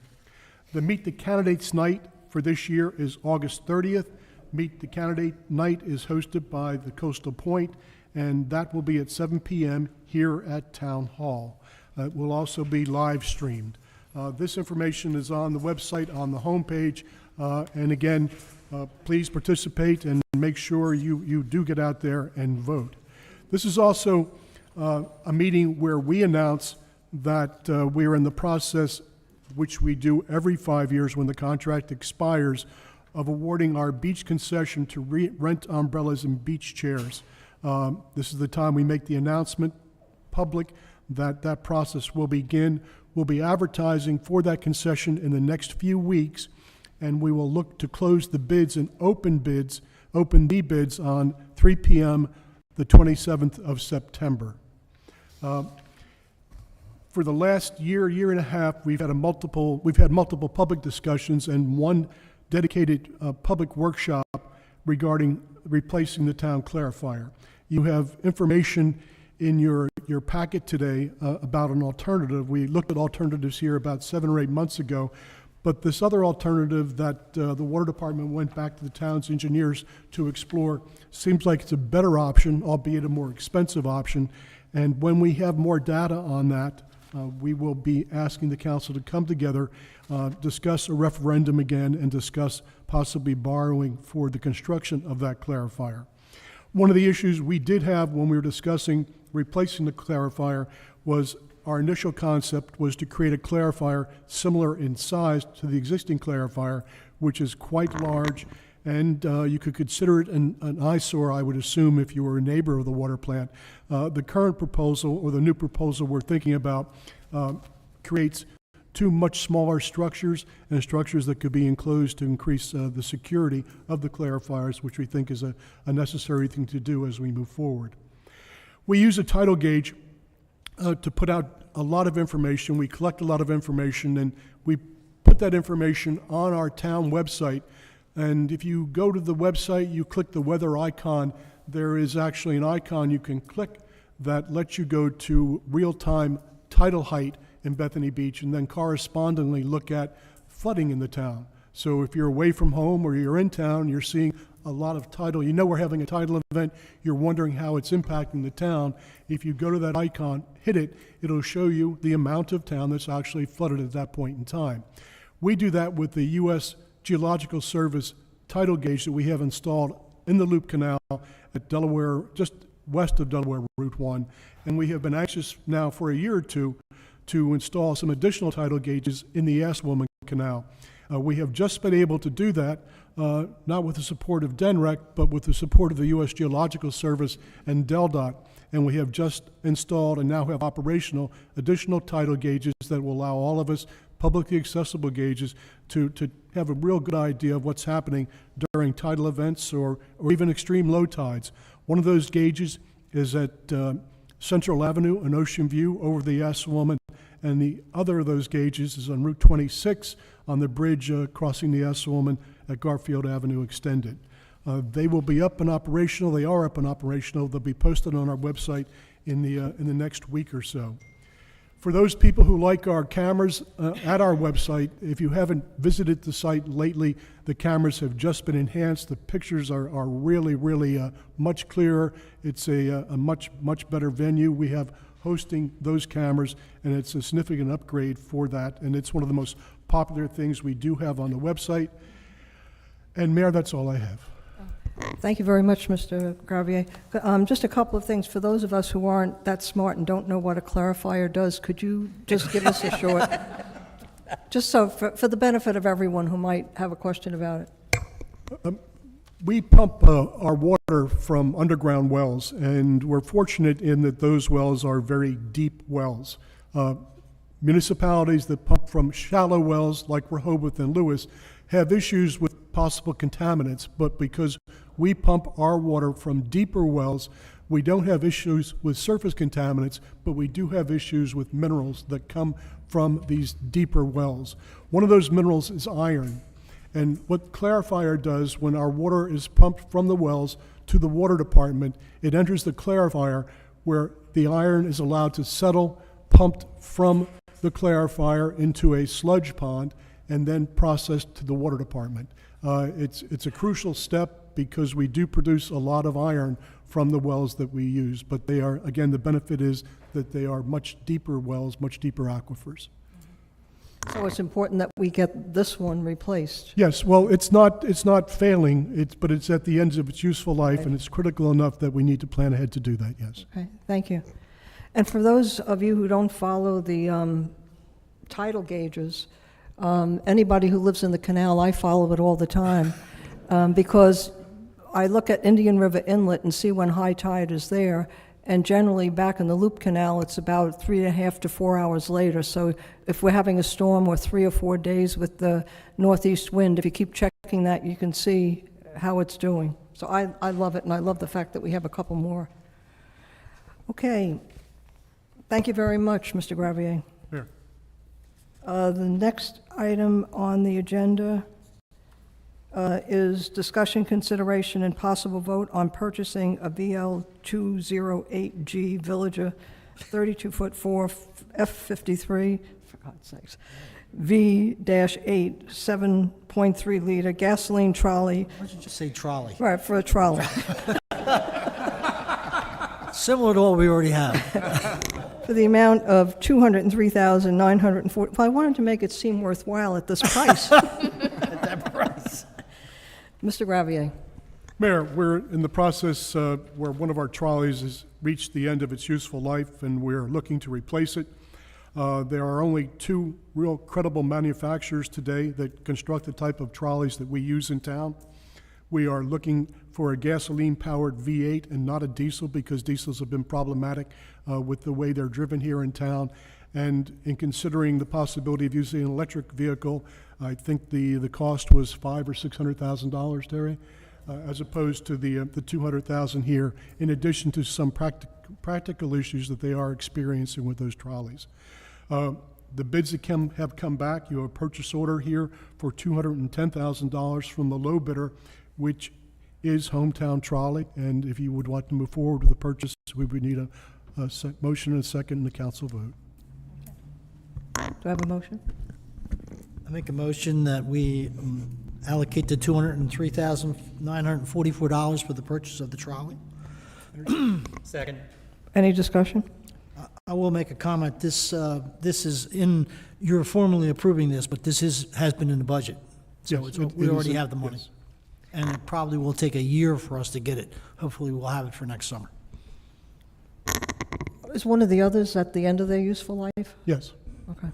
The Meet the Candidates Night for this year is August 30th. Meet the Candidate Night is hosted by the Coastal Point, and that will be at 7 p.m. here at Town Hall. It will also be live streamed. This information is on the website, on the homepage, and again, please participate and make sure you do get out there and vote. This is also a meeting where we announce that we are in the process, which we do every 5 years when the contract expires, of awarding our beach concession to rent umbrellas and beach chairs. This is the time we make the announcement public that that process will begin. We'll be advertising for that concession in the next few weeks, and we will look to close the bids and open the bids on 3 p.m. the 27th of September. For the last year and a half, we've had multiple public discussions and one dedicated public workshop regarding replacing the town clarifier. You have information in your packet today about an alternative. We looked at alternatives here about 7 or 8 months ago, but this other alternative that the water department went back to the town's engineers to explore seems like it's a better option, albeit a more expensive option. And when we have more data on that, we will be asking the council to come together, discuss a referendum again, and discuss possibly borrowing for the construction of that clarifier. One of the issues we did have when we were discussing replacing the clarifier was our initial concept was to create a clarifier similar in size to the existing clarifier, which is quite large, and you could consider it an eyesore, I would assume, if you were a neighbor of the water plant. The current proposal, or the new proposal we're thinking about, creates two much smaller structures, and structures that could be enclosed to increase the security of the clarifiers, which we think is a necessary thing to do as we move forward. We use a tidal gauge to put out a lot of information. We collect a lot of information, and we put that information on our town website. And if you go to the website, you click the weather icon, there is actually an icon you can click that lets you go to real-time tidal height in Bethany Beach, and then correspondingly look at flooding in the town. So if you're away from home or you're in town, you're seeing a lot of tidal, you know we're having a tidal event, you're wondering how it's impacting the town. If you go to that icon, hit it, it'll show you the amount of town that's actually flooded at that point in time. We do that with the U.S. Geological Service tidal gauge that we have installed in the Loop Canal at Delaware, just west of Delaware Route 1, and we have been anxious now for a year or two to install some additional tidal gauges in the Asswoman Canal. We have just been able to do that, not with the support of DENREC, but with the support of the U.S. Geological Service and DELDOT. And we have just installed and now have operational additional tidal gauges that will allow all of us, publicly accessible gauges, to have a real good idea of what's happening during tidal events or even extreme low tides. One of those gauges is at Central Avenue and Ocean View over the Asswoman, and the other of those gauges is on Route 26 on the bridge crossing the Asswoman at Garfield Avenue Extended. They will be up and operational. They are up and operational. They'll be posted on our website in the next week or so. For those people who like our cameras at our website, if you haven't visited the site lately, the cameras have just been enhanced. The pictures are really much clearer. It's a much better venue. We have hosting those cameras, and it's a significant upgrade for that, and it's one of the most popular things we do have on the website. And Mayor, that's all I have. Thank you very much, Mr. Gravier. Just a couple of things. For those of us who aren't that smart and don't know what a clarifier does, could you just give us a short, just so for the benefit of everyone who might have a question about it? We pump our water from underground wells, and we're fortunate in that those wells are very deep wells. Municipalities that pump from shallow wells like Rehoboth and Lewis have issues with possible contaminants, but because we pump our water from deeper wells, we don't have issues with surface contaminants, but we do have issues with minerals that come from these deeper wells. One of those minerals is iron. And what clarifier does when our water is pumped from the wells to the water department, it enters the clarifier where the iron is allowed to settle, pumped from the clarifier into a sludge pond, and then processed to the water department. It's a crucial step because we do produce a lot of iron from the wells that we use, but they are, again, the benefit is that they are much deeper wells, much deeper aquifers. So it's important that we get this one replaced. Yes, well, it's not failing, but it's at the end of its useful life, and it's critical enough that we need to plan ahead to do that, yes. Okay, thank you. And for those of you who don't follow the tidal gauges, anybody who lives in the canal, I follow it all the time because I look at Indian River Inlet and see when high tide is there, and generally back in the Loop Canal, it's about 3.5 to 4 hours later. So if we're having a storm or 3 or 4 days with the northeast wind, if you keep checking that, you can see how it's doing. So I love it, and I love the fact that we have a couple more. Okay. Thank you very much, Mr. Gravier. Here. The next item on the agenda is discussion, consideration, and possible vote on purchasing a VL208G Villager 32-foot-4 F53, for God's sakes, V-8 7.3 liter gasoline trolley. Why don't you just say trolley? Right, for a trolley. Similar to what we already have. For the amount of $203,940. I wanted to make it seem worthwhile at this price. At that price. Mr. Gravier. Mayor, we're in the process where one of our trolleys has reached the end of its useful life, and we're looking to replace it. There are only two real credible manufacturers today that construct the type of trolleys that we use in town. We are looking for a gasoline-powered V8 and not a diesel, because diesels have been problematic with the way they're driven here in town. And in considering the possibility of using an electric vehicle, I think the cost was $500,000 or $600,000, Terry, as opposed to the $200,000 here, in addition to some practical issues that they are experiencing with those trolleys. The bids that have come back, you have a purchase order here for $210,000 from the low bidder, which is Hometown Trolley. And if you would want to move forward with the purchase, we would need a motion and a second and a council vote. Do I have a motion? I make a motion that we allocate the $203,944 for the purchase of the trolley. Second. Any discussion? I will make a comment. This is in, you're formally approving this, but this has been in the budget. So Yes, we it already is, have the money. yes. And it probably will take a year for us to get it. Hopefully, we'll have it for next summer. Is one of the others at the end of their useful life? Yes. Okay.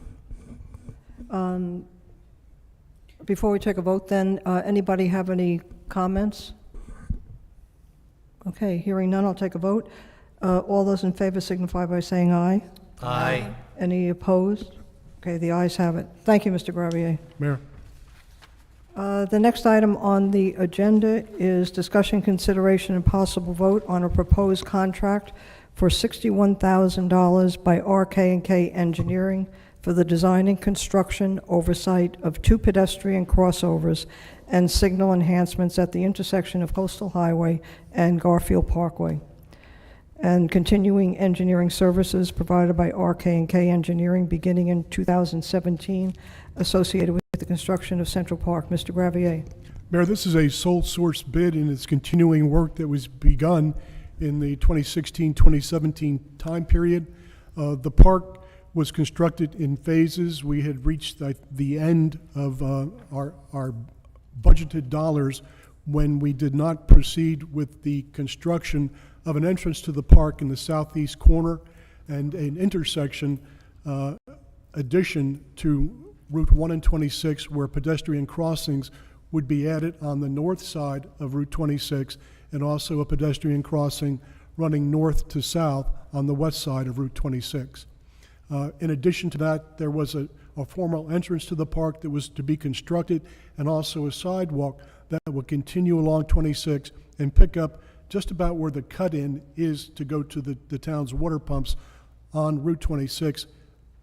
Before we take a vote then, anybody have any comments? Okay, hearing none, I'll take a vote. All those in favor signify by saying aye. Aye. Any opposed? Okay, the ayes have it. Thank you, Mr. Gravier. Mayor. The next item on the agenda is discussion, consideration, and possible vote on a proposed contract for $61,000 by RK&K Engineering for the design and construction oversight of 2 pedestrian crossovers and signal enhancements at the intersection of Coastal Highway and Garfield Parkway, and continuing engineering services provided by RK&K Engineering beginning in 2017, associated with the construction of Central Park. Mr. Gravier. Mayor, this is a sole source bid, and it's continuing work that was begun in the 2016-2017 time period. The park was constructed in phases. We had reached the end of our budgeted dollars when we did not proceed with the construction of an entrance to the park in the southeast corner and an intersection addition to Route 1 and 26, where pedestrian crossings would be added on the north side of Route 26, and also a pedestrian crossing running north to south on the west side of Route 26. In addition to that, there was a formal entrance to the park that was to be constructed, and also a sidewalk that would continue along 26 and pick up just about where the cut-in is to go to the town's water pumps on Route 26,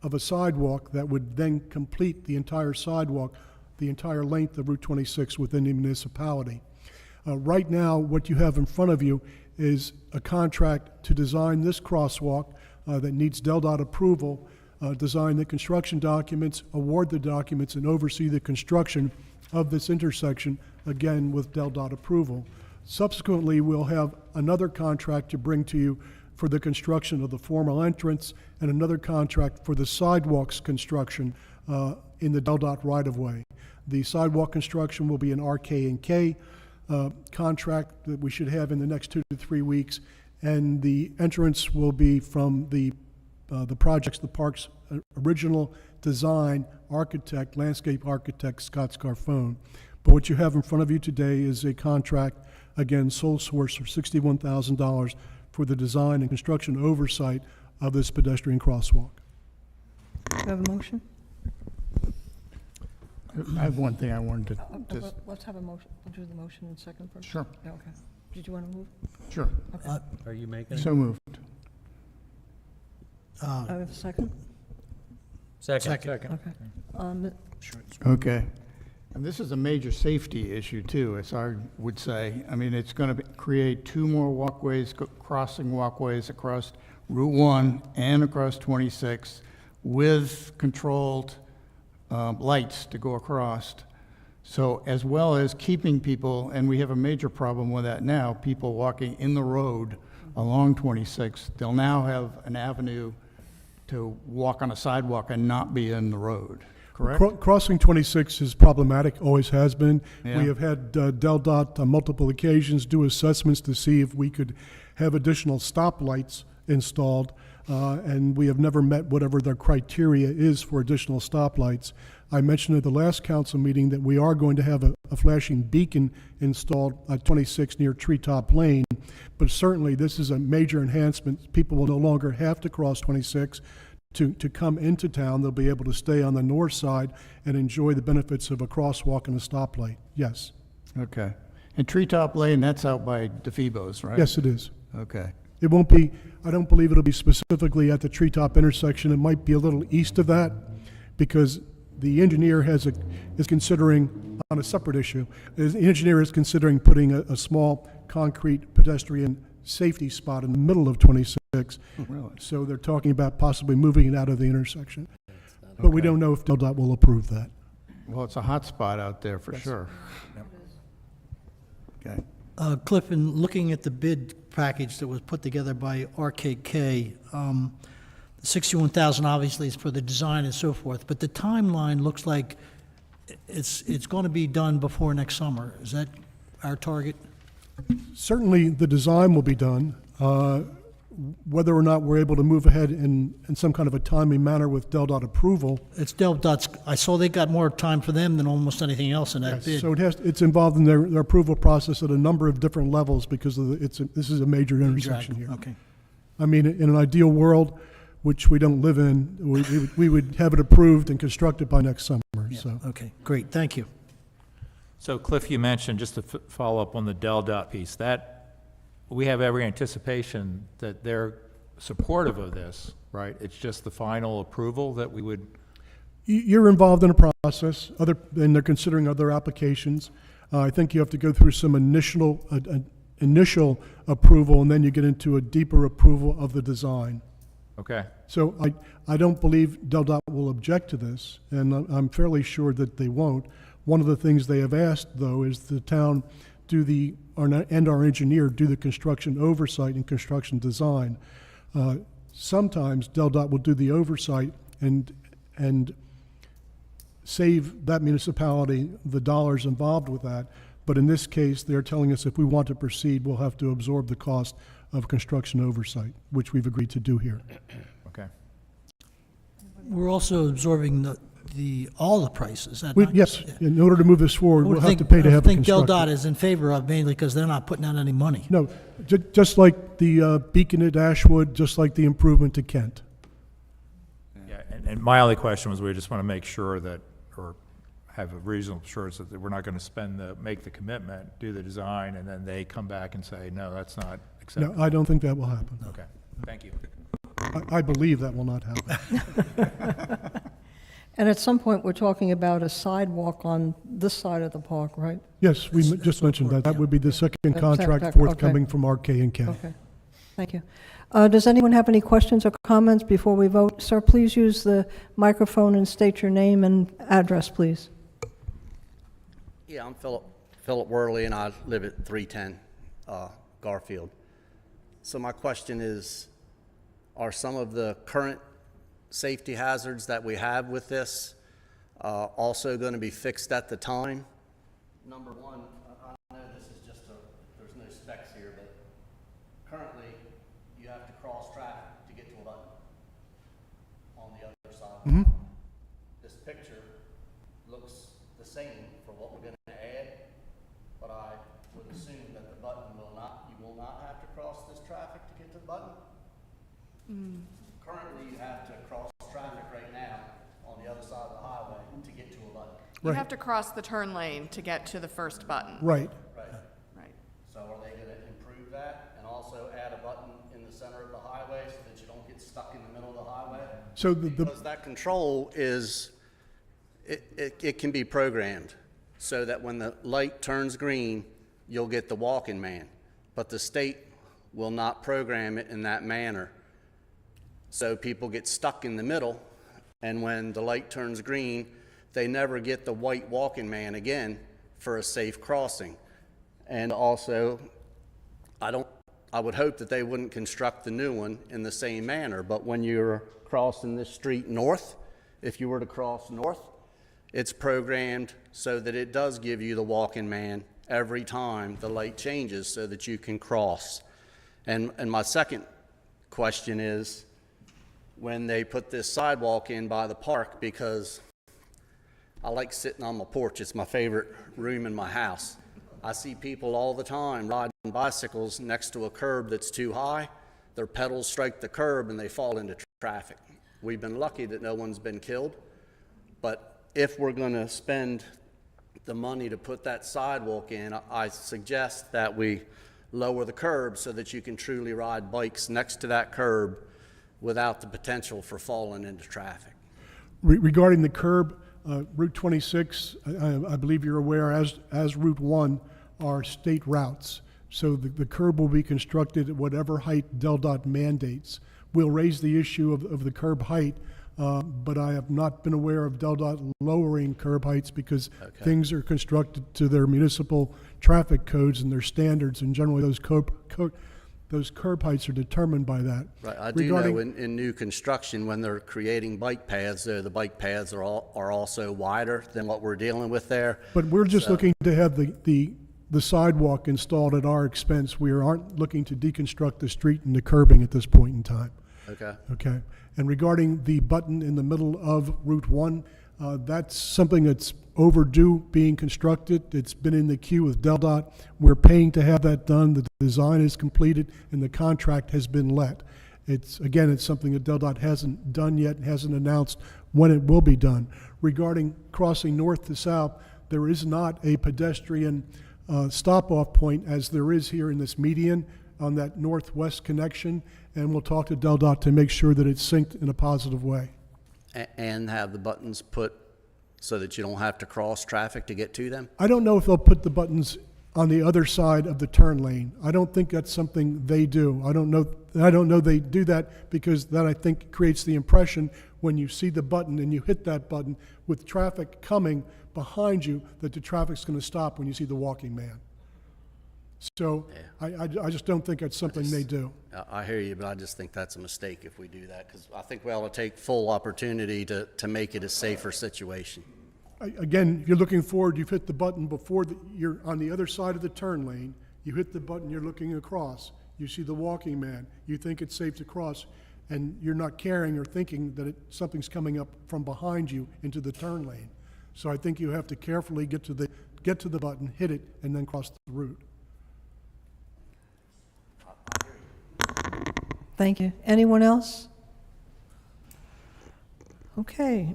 of a sidewalk that would then complete the entire sidewalk, the entire length of Route 26 within the municipality. Right now, what you have in front of you is a contract to design this crosswalk that needs DelDOT approval, design the construction documents, award the documents, and oversee the construction of this intersection, again with DelDOT approval. Subsequently, we'll have another contract to bring to you for the construction of the formal entrance, and another contract for the sidewalks construction in the DelDOT right-of-way. The sidewalk construction will be an RK&K contract that we should have in the next 2 to 3 weeks, and the entrance will be from the projects, the park's original design architect, landscape architect, Scott Scarfone. But what you have in front of you today is a contract, again, sole source for $61,000 for the design and construction oversight of this pedestrian crosswalk. Do I have a motion? I have one thing I wanted to just, Let's have a motion. We'll do the motion in second first. sure, Yeah, okay. Did you want to move? sure, Are you making it? so moved. I have a second? Second. Okay. Okay. And this is a major safety issue too, as I would say. I mean, it's going to create 2 more walkways, crossing walkways across Route 1 and across 26 with controlled lights to go across. So as well as keeping people, and we have a major problem with that now, people walking in the road along 26, they'll now have an avenue to walk on a sidewalk and not be in the road. correct? Crossing 26 is problematic, always has been. Yeah. We have had DelDOT on multiple occasions do assessments to see if we could have additional stoplights installed, and we have never met whatever their criteria is for additional stoplights. I mentioned at the last council meeting that we are going to have a flashing beacon installed at 26 near Treetop Lane, but certainly this is a major enhancement. People will no longer have to cross 26 to come into town. They'll be able to stay on the north side and enjoy the benefits of a crosswalk and a stoplight. Yes. Okay. And Treetop Lane, that's out by DeFebo's, right? Yes, it is. Okay. It won't be, I don't believe it'll be specifically at the Treetop intersection. It might be a little east of that, because the engineer is considering, on a separate issue, the engineer is considering putting a small concrete pedestrian safety spot in the middle of 26. Really? So they're talking about possibly moving it out of the intersection. But we don't know if DelDOT will approve that. Well, it's a hot spot out there for sure. Okay. Cliff, in looking at the bid package that was put together by RKK, 61,000 obviously is for the design and so forth, but the timeline looks like it's going to be done before next summer. Is that our target? Certainly, the design will be done. Whether or not we're able to move ahead in some kind of a timely manner with DelDOT approval. It's DelDOT's, I saw they got more time for them than almost anything else in that bid. So it's involved in their approval process at a number of different levels because of this is a major intersection Exactly. here. Okay. I mean, in an ideal world, which we don't live in, we would have it approved and constructed by next summer, so. Okay, great, thank you. So Cliff, you mentioned, just to follow up on the DelDOT piece, that we have every anticipation that they're supportive of this, right? It's just the final approval that we would, You're involved in a process, and they're considering other applications. I think you have to go through some initial approval, and then you get into a deeper approval of the design. okay? So I don't believe DelDOT will object to this, and I'm fairly sure that they won't. One of the things they have asked, though, is the town and our engineer do the construction oversight and construction design. Sometimes DelDOT will do the oversight and save that municipality the dollars involved with that. But in this case, they're telling us if we want to proceed, we'll have to absorb the cost of construction oversight, which we've agreed to do here. Okay. We're also absorbing all the prices. Is that not- Yes, in order to move this forward, I would we'll have think- to pay to have it I think constructed. DelDOT is in favor of mainly because they're not putting out any money. No, just like the beacon at Ashwood, just like the improvement to Kent. Yeah, and my only question was, we just want to make sure that, or have a reasonable assurance that we're not going to make the commitment, do the design, and then they come back and say, no, that's not No, acceptable. I don't think that will happen. Okay, thank you. I believe that will not happen. And at some point, we're talking about a sidewalk on this side of the park, right? Yes, we just mentioned that. That would be the second contract okay. forthcoming from RK and K. Okay, thank you. Does anyone have any questions or comments before we vote? Sir, please use the microphone and state your name and address, please. Yeah, I'm Philip Worley, and I live at 310 Garfield. So my question is, are some of the current safety hazards that we have with this also going to be fixed at the time? Number one, I know this is just there's no specs here, but currently you have to cross traffic to get to a button on the other side. This picture looks the same for what we're going to add, but I would assume that the button you will not have to cross this traffic to get to the button. Currently, you have to cross traffic right now on the other side of the highway to get to a button. You have to cross the turn lane to get to the first button. Right. Right. So are they going to improve that and also add a button in the center of the highway so that you don't get stuck in the middle of the highway? So Because that control it can be programmed so that when the light turns green, you'll get the walking man. But the state will not program it in that manner. So people get stuck in the middle, and when the light turns green, they never get the white walking man again for a safe crossing. And also, I would hope that they wouldn't construct the new one in the same manner, but when you're crossing this street north, if you were to cross north, it's programmed so that it does give you the walking man every time the light changes so that you can cross. And my second question is, when they put this sidewalk in by the park, because I like sitting on my porch, it's my favorite room in my house. I see people all the time riding bicycles next to a curb that's too high. Their pedals strike the curb and they fall into traffic. We've been lucky that no one's been killed, but if we're going to spend the money to put that sidewalk in, I suggest that we lower the curb so that you can truly ride bikes next to that curb without the potential for falling into traffic. Regarding the curb, Route 26, I believe you're aware, as Route 1, are state routes. So the curb will be constructed at whatever height DelDOT mandates. We'll raise the issue of the curb height, but I have not been aware of DelDOT lowering curb heights because things are constructed to their municipal traffic codes and their standards, and generally those curb heights are determined by that. Right, I do know in new construction, when they're creating bike paths, the bike paths are also wider than what we're dealing with there. But we're just looking to have the sidewalk installed at our expense. We aren't looking to deconstruct the street and the curbing at this point in time. Okay. Okay. And regarding the button in the middle of Route 1, that's something that's overdue being constructed. It's been in the queue with DelDOT. We're paying to have that done. The design is completed and the contract has been let. It's something that DelDOT hasn't done yet, hasn't announced when it will be done. Regarding crossing north to south, there is not a pedestrian stop-off point as there is here in this median on that northwest connection, and we'll talk to DelDOT to make sure that it's synced in a positive way. And have the buttons put so that you don't have to cross traffic to get to them? I don't know if they'll put the buttons on the other side of the turn lane. I don't think that's something they do. I don't know they do that because that, I think, creates the impression when you see the button and you hit that button with traffic coming behind you that the traffic's going to stop when you see the walking man. So I just don't think that's something they do. I hear you, but I just think that's a mistake if we do that, because I think we ought to take full opportunity to make it a safer situation. Again, if you're looking forward, you've hit the button before you're on the other side of the turn lane. You hit the button, you're looking across. You see the walking man. You think it's safe to cross, and you're not caring or thinking that something's coming up from behind you into the turn lane. So I think you have to carefully get to the button, hit it, and then cross the route. Thank you. Anyone else? Okay.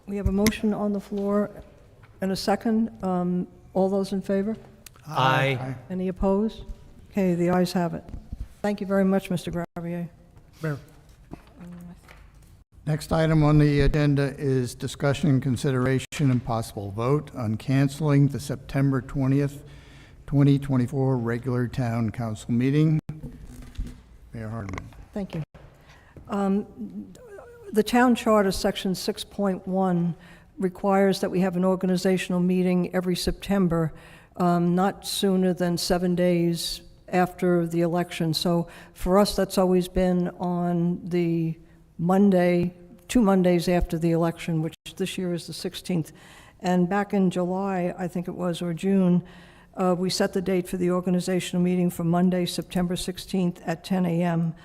We have a motion on the floor and a second. All those in favor? Aye. Any opposed? Okay, the ayes have it. Thank you very much, Mr. Gravier. Mayor. Next item on the agenda is discussion, consideration, and possible vote on canceling the September 20th, 2024 regular town council meeting. Mayor Hardman. Thank you. The town charter, section 6.1, requires that we have an organizational meeting every September, not sooner than 7 days after the election. So for us, that's always been on the Monday, 2 Mondays after the election, which this year is the 16th. And back in July, I think it was, or June, we set the date for the organizational meeting for Monday, September 16th at 10 a.m.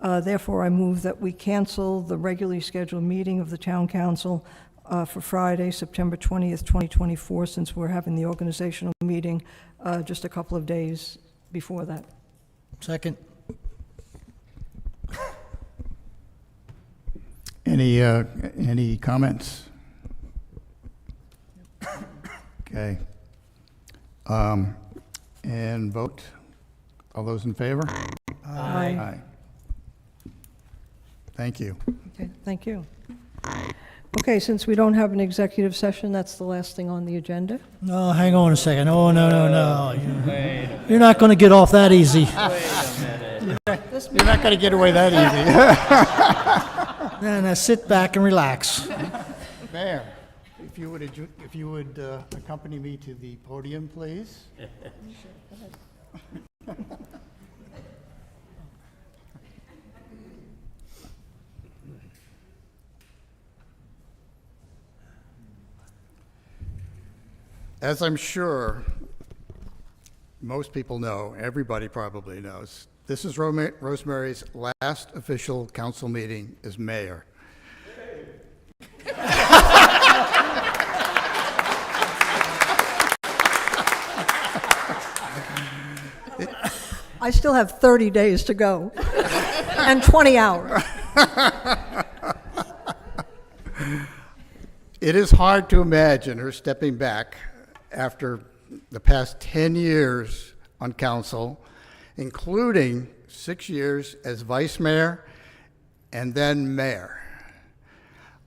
Therefore, I move that we cancel the regularly scheduled meeting of the Town Council for Friday, September 20th, 2024, since we're having the organizational meeting just a couple of days before that. Second. Any comments? Okay. And vote. All those in favor? Aye. Thank you. Okay, thank you. Okay, since we don't have an executive session, that's the last thing on the agenda. No, hang on a second. Oh, no. You're not going to get off that easy. You're not going to get away that easy. Now sit back and relax. Mayor, if you would accompany me to the podium, please. As I'm sure most people know, everybody probably knows, this is Rosemary's last official council meeting as mayor. I still have 30 days to go and 20 hours. It is hard to imagine her stepping back after the past 10 years on council, including 6 years as vice mayor and then mayor.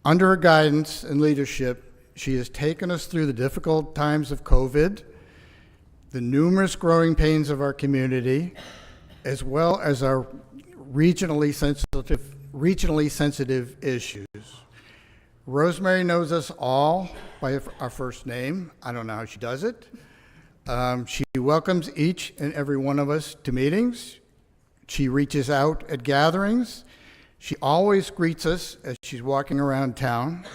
Under her guidance and leadership, she has taken us through the difficult times of COVID, the numerous growing pains of our community, as well as our regionally sensitive issues. Rosemary knows us all by our first name. I don't know how she does it. She welcomes each and every one of us to meetings. She reaches out at gatherings. She always greets us as she's walking around town.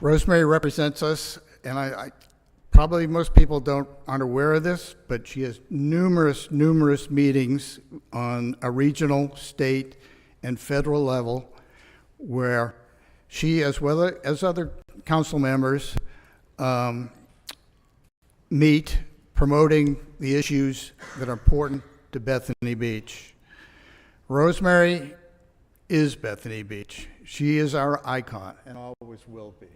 Rosemary represents us, and I probably most people aren't aware of this, but she has numerous meetings on a regional, state, and federal level where she, as well as other council members, meet promoting the issues that are important to Bethany Beach. Rosemary is Bethany Beach. She is our icon and always will be.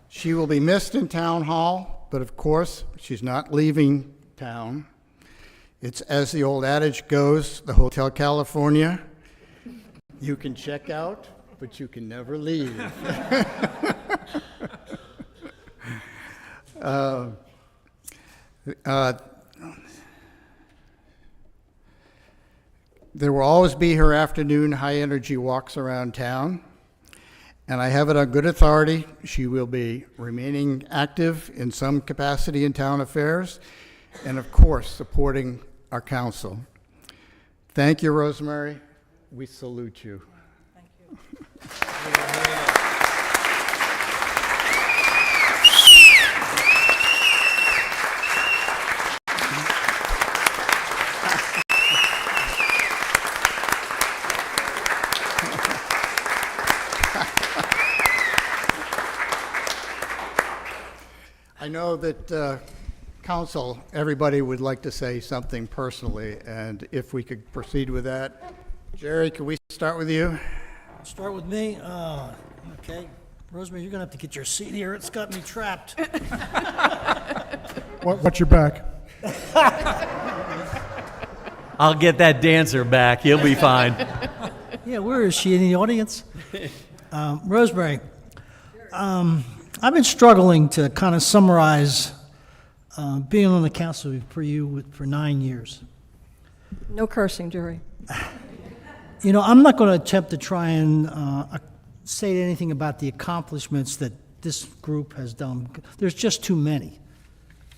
She will be missed in town hall, but of course, she's not leaving town. It's as the old adage goes, the Hotel California, you can check out, but you can never leave. There will always be her afternoon high-energy walks around town, and I have it on good authority she will be remaining active in some capacity in town affairs, and of course, supporting our council. Thank you, Rosemary. We salute you. Thank you. I know that council, everybody would like to say something personally, and if we could proceed with that. Jerry, can we start with you? Start with me. Okay. Rosemary, you're going to have to get your seat here. It's got me trapped. Watch your back. I'll get that dancer back. He'll be fine. Yeah, where is she, in the audience? Rosemary, I've been struggling to kind of summarize being on the council for you for 9 years. No cursing, Jerry. You know, I'm not going to attempt to try and say anything about the accomplishments that this group has done. There's just too many.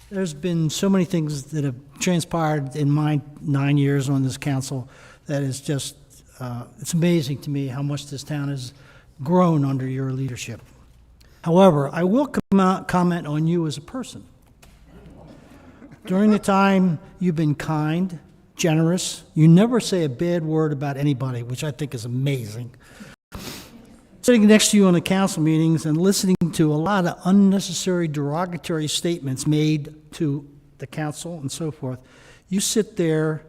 There's been so many things that have transpired in my 9 years on this council that is just, it's amazing to me how much this town has grown under your leadership. However, I will comment on you as a person. During the time you've been kind, generous, you never say a bad word about anybody, which I think is amazing. Sitting next to you on the council meetings and listening to a lot of unnecessary derogatory statements made to the council and so forth, you sit there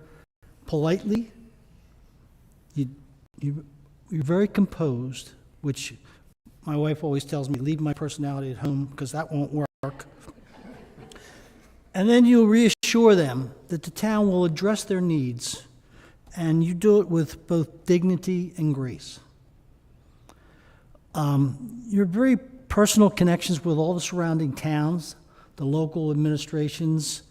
politely, you're very composed, which my wife always tells me, leave my personality at home because that won't work. And then you reassure them that the town will address their needs, and you do it with both dignity and grace. Your very personal connections with all the surrounding towns, the local administrations,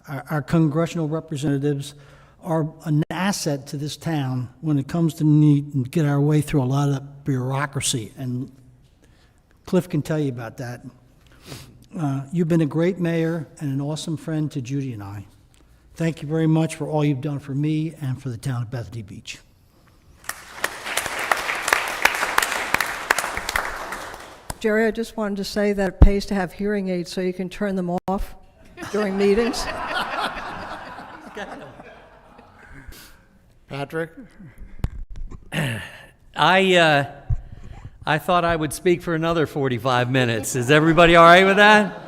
our congressional representatives are an asset to this town when it comes to need to get our way through a lot of bureaucracy, and Cliff can tell you about that. You've been a great mayor and an awesome friend to Judy and I. Thank you very much for all you've done for me and for the town of Bethany Beach. Jerry, I just wanted to say that it pays to have hearing aids so you can turn them off during meetings. Patrick? I thought I would speak for another 45 minutes. Is everybody all right with that?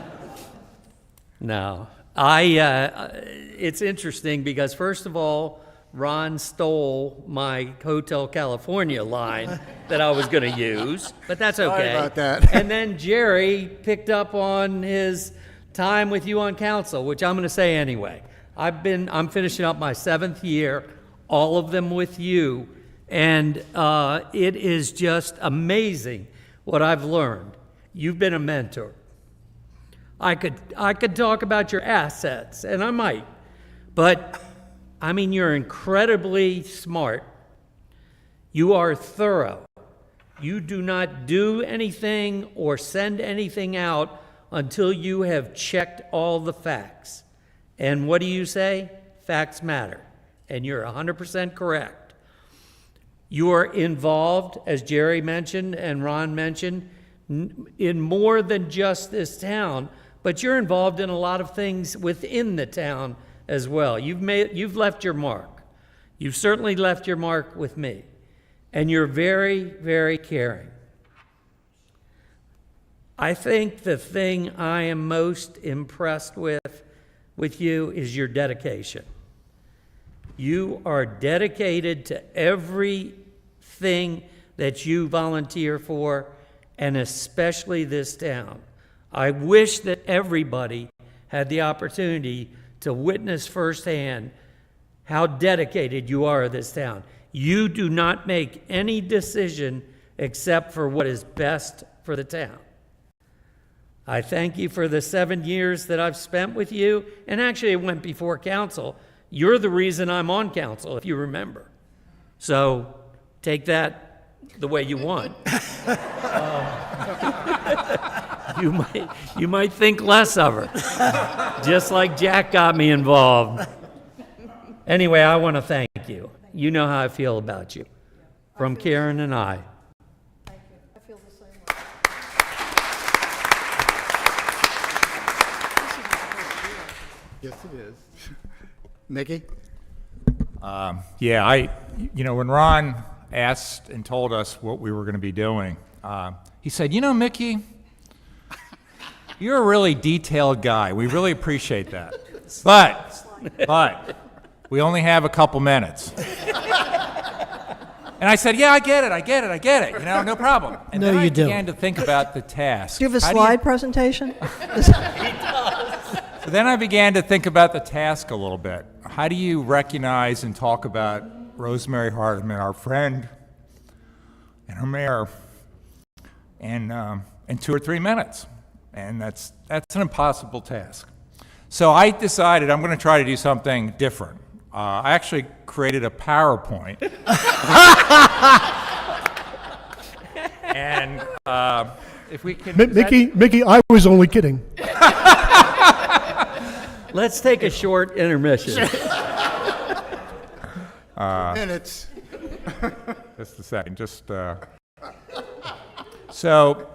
No. It's interesting because, first of all, Ron stole my Hotel California line that I was going to use, but that's okay. Sorry about that. And then Jerry picked up on his time with you on council, which I'm going to say anyway. I'm finishing up my 7th year, all of them with you, and it is just amazing what I've learned. You've been a mentor. I could talk about your assets, and I might, but I mean, you're incredibly smart. You are thorough. You do not do anything or send anything out until you have checked all the facts. And what do you say? Facts matter. And you're 100% correct. You are involved, as Jerry mentioned and Ron mentioned, in more than just this town, but you're involved in a lot of things within the town as well. You've left your mark. You've certainly left your mark with me. And you're very, very caring. I think the thing I am most impressed with you is your dedication. You are dedicated to everything that you volunteer for, and especially this town. I wish that everybody had the opportunity to witness firsthand how dedicated you are to this town. You do not make any decision except for what is best for the town. I thank you for the 7 years that I've spent with you, and actually it went before council. You're the reason I'm on council, if you remember. So take that the way you want. You might think less of her, just like Jack got me involved. Anyway, I want to thank you. You know how I feel about you, from Karen and I. Thank you. I feel the same way. Yes, it is. Mickey? Yeah, when Ron asked and told us what we were going to be doing, he said, Mickey, you're a really detailed guy. We really appreciate that. But we only have a couple minutes. And I said, yeah, I get it, no problem. And No, then I you don't. began to think about the task. Do you have a How slide presentation? So then I began to think about the task a little bit. How do you recognize and talk about Rosemary Hardiman, our friend and our mayor, in 2 or 3 minutes? And that's an impossible task. So I decided I'm going to try to do something different. I actually created a PowerPoint. And if we can... Mickey, I was only kidding. Let's take a short intermission. Minutes. Just a second, So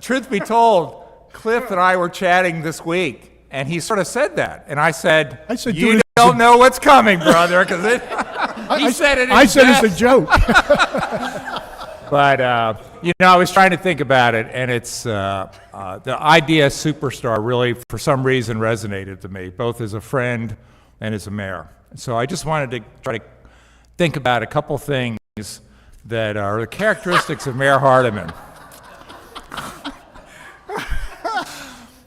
truth be told, Cliff and I were chatting this week, and he sort of said that, and I said you don't know what's coming, brother, because he said it. I said it's a joke. But I was trying to think about it, and it's the idea superstar really, for some reason, resonated to me, both as a friend and as a mayor. So I just wanted to try to think about a couple things that are the characteristics of Mayor Hardiman.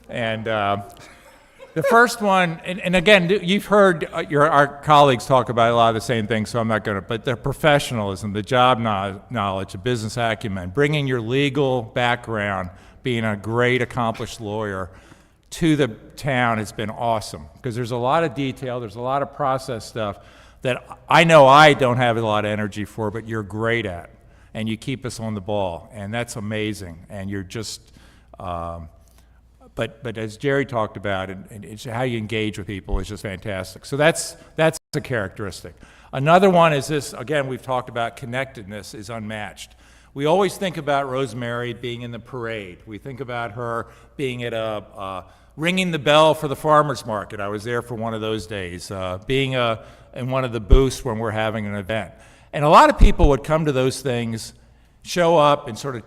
And the first one, and again, you've heard our colleagues talk about a lot of the same things, so I'm not going to, but the professionalism, the job knowledge, the business acumen, bringing your legal background, being a great, accomplished lawyer to the town has been awesome, because there's a lot of detail, there's a lot of process stuff that I know I don't have a lot of energy for, but you're great at, and you keep us on the ball, and that's amazing, and you're just... But as Jerry talked about, and it's how you engage with people is just fantastic. So that's a characteristic. Another one is this, again, we've talked about connectedness is unmatched. We always think about Rosemary being in the parade. We think about her being at ringing the bell for the farmer's market. I was there for one of those days. Being in one of the booths when we're having an event. And a lot of people would come to those things, show up and sort of,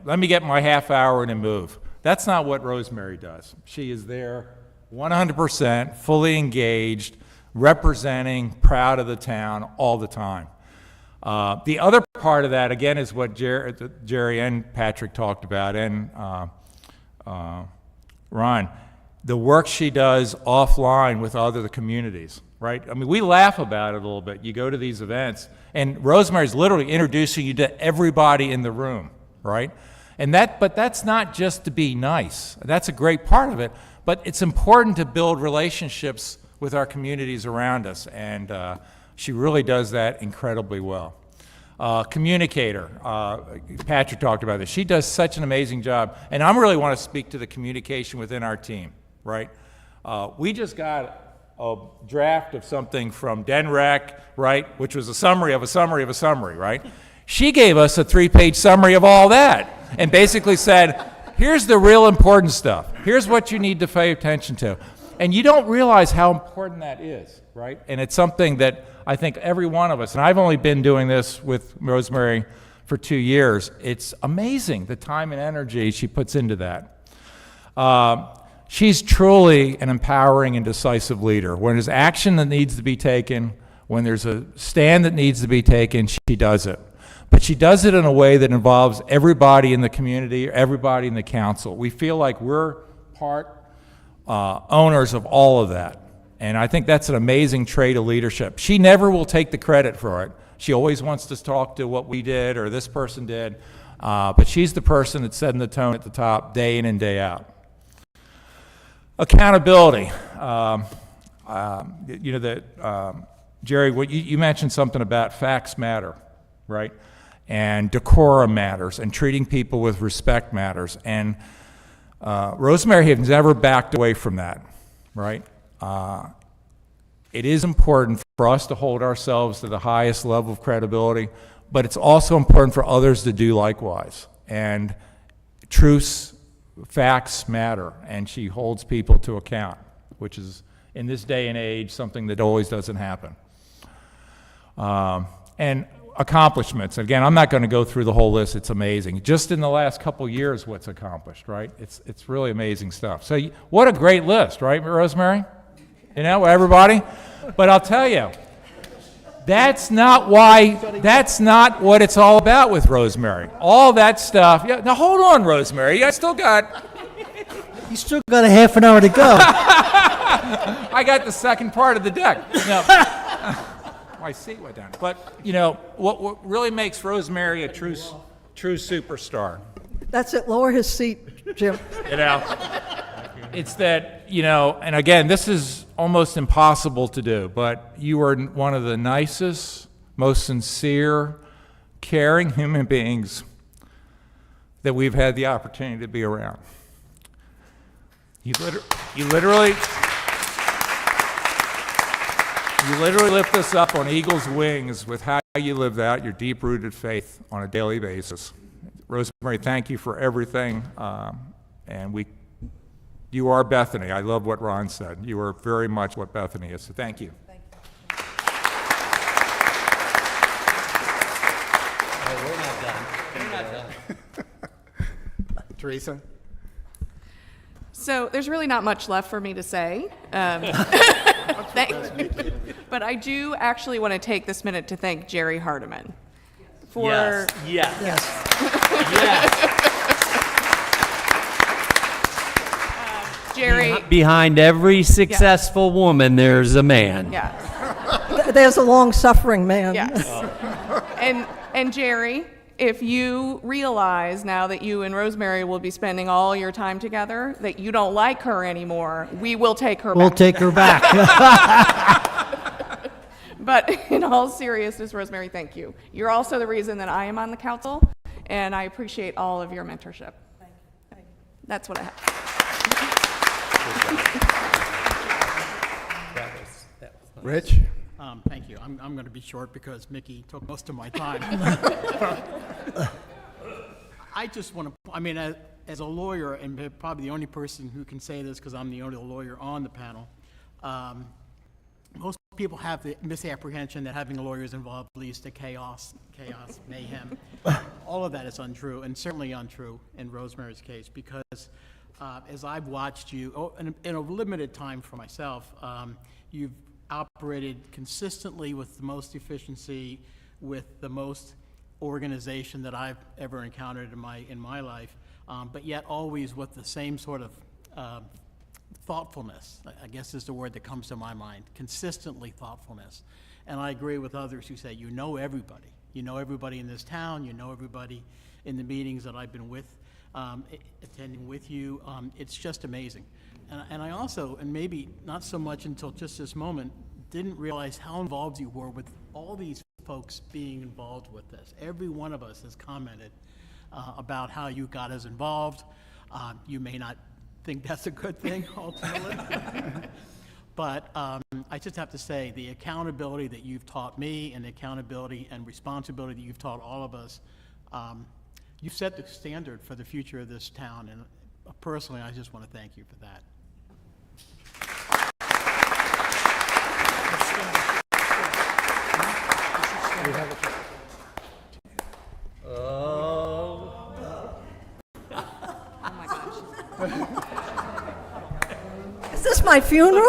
let me get my half hour and then move. That's not what Rosemary does. She is there 100%, fully engaged, representing, proud of the town all the time. The other part of that, again, is what Jerry and Patrick talked about, and Ron, the work she does offline with other communities, right? I mean, we laugh about it a little bit. You go to these events, and Rosemary's literally introducing you to everybody in the room, right? But that's not just to be nice. That's a great part of it, but it's important to build relationships with our communities around us, and she really does that incredibly well. Communicator, Patrick talked about this. She does such an amazing job, and I really want to speak to the communication within our team, right? We just got a draft of something from DENREC, right, which was a summary of a summary of a summary, right? She gave us a 3-page summary of all that and basically said, here's the real important stuff. Here's what you need to pay attention to. And you don't realize how important that is, right? And it's something that I think every one of us, and I've only been doing this with Rosemary for 2 years, it's amazing the time and energy she puts into that. She's truly an empowering and decisive leader. When there's action that needs to be taken, when there's a stand that needs to be taken, she does it. But she does it in a way that involves everybody in the community, everybody in the council. We feel like we're part owners of all of that. And I think that's an amazing trait of leadership. She never will take the credit for it. She always wants to talk to what we did or this person did. But she's the person that's setting the tone at the top day in and day out. Accountability. Jerry, what you mentioned something about facts matter, right? And decorum matters, and treating people with respect matters. And Rosemary has never backed away from that, right? It is important for us to hold ourselves to the highest level of credibility, but it's also important for others to do likewise. And truths, facts matter, and she holds people to account, which is, in this day and age, something that always doesn't happen. And accomplishments. Again, I'm not going to go through the whole list. It's amazing. Just in the last couple years, what's accomplished, right? It's really amazing stuff. So what a great list, right, Rosemary? Everybody? But I'll tell you, that's not what it's all about with Rosemary. All that stuff. Yeah, now hold on, Rosemary. You still got a half an hour to go. I got the second part of the deck. My seat went down. But, what really makes Rosemary a true superstar. That's it. Lower his seat, Jim. It's that, and again, this is almost impossible to do, but you are one of the nicest, most sincere, caring human beings that we've had the opportunity to be around. You literally lift us up on eagle's wings with how you live out your deep-rooted faith on a daily basis. Rosemary, thank you for everything, and you are Bethany. I love what Ron said. You are very much what Bethany is, so thank you. We're not done. Teresa? So there's really not much left for me to say. But I do actually want to take this minute to thank Jerry Hardiman for Jerry. Behind every successful woman, there's a man. Yes. There's a long-suffering man. Yes. And Jerry, if you realize now that you and Rosemary will be spending all your time together, that you don't like her anymore, we will take her back. We'll take her back. But in all seriousness, Rosemary, thank you. You're also the reason that I am on the council, and I appreciate all of your mentorship. That's what I have. Rich? Thank you. I'm going to be short because Mickey took most of my time. I just want to, I mean, as a lawyer, and probably the only person who can say this because I'm the only lawyer on the panel, most people have the misapprehension that having lawyers involved leads to chaos, mayhem. All of that is untrue, and certainly untrue in Rosemary's case, because as I've watched you, in a limited time for myself, you've operated consistently with the most efficiency, with the most organization that I've ever encountered in my life, but yet always with the same sort of thoughtfulness, I guess is the word that comes to my mind, consistently thoughtfulness. And I agree with others who say, you know everybody. You know everybody in this town, you know everybody in the meetings that I've been with, attending with you. It's just amazing. And I also, and maybe not so much until just this moment, didn't realize how involved you were with all these folks being involved with this. Every one of us has commented about how you got us involved. You may not think that's a good thing ultimately. But I just have to say, the accountability that you've taught me and the accountability and responsibility that you've taught all of us, you've set the standard for the future of this town. And personally, I just want to thank you for that. Is this my funeral?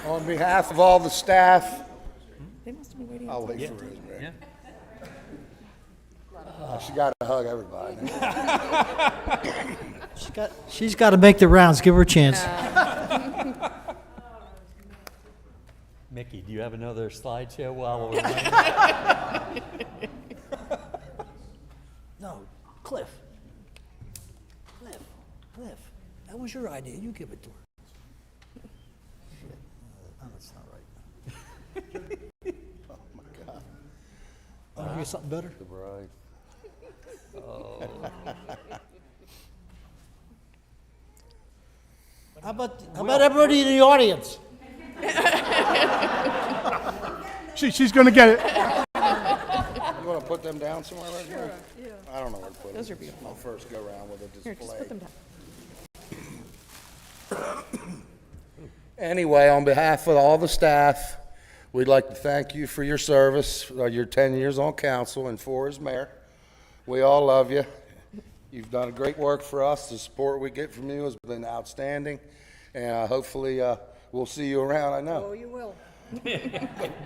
On behalf of all the staff, They must be waiting. I'll wait for Rosemary. She got to hug everybody. She's got to make the rounds. Give her a chance. Mickey, do you have another slideshow while we're No, Cliff. Cliff. That was your idea. You give it to her. That's not right. Oh, my God. Want to hear something better? The bride. How about everybody in the audience? She's going to get it. You want to put them down somewhere right here? Yeah. I don't know where to put them. Those are beautiful. I'll first go around with a display. Here, just put them down. Anyway, on behalf of all the staff, we'd like to thank you for your service, your 10 years on council, and for as mayor. We all love you. You've done great work for us. The support we get from you has been outstanding, and hopefully we'll see you around, I know. Oh, you will.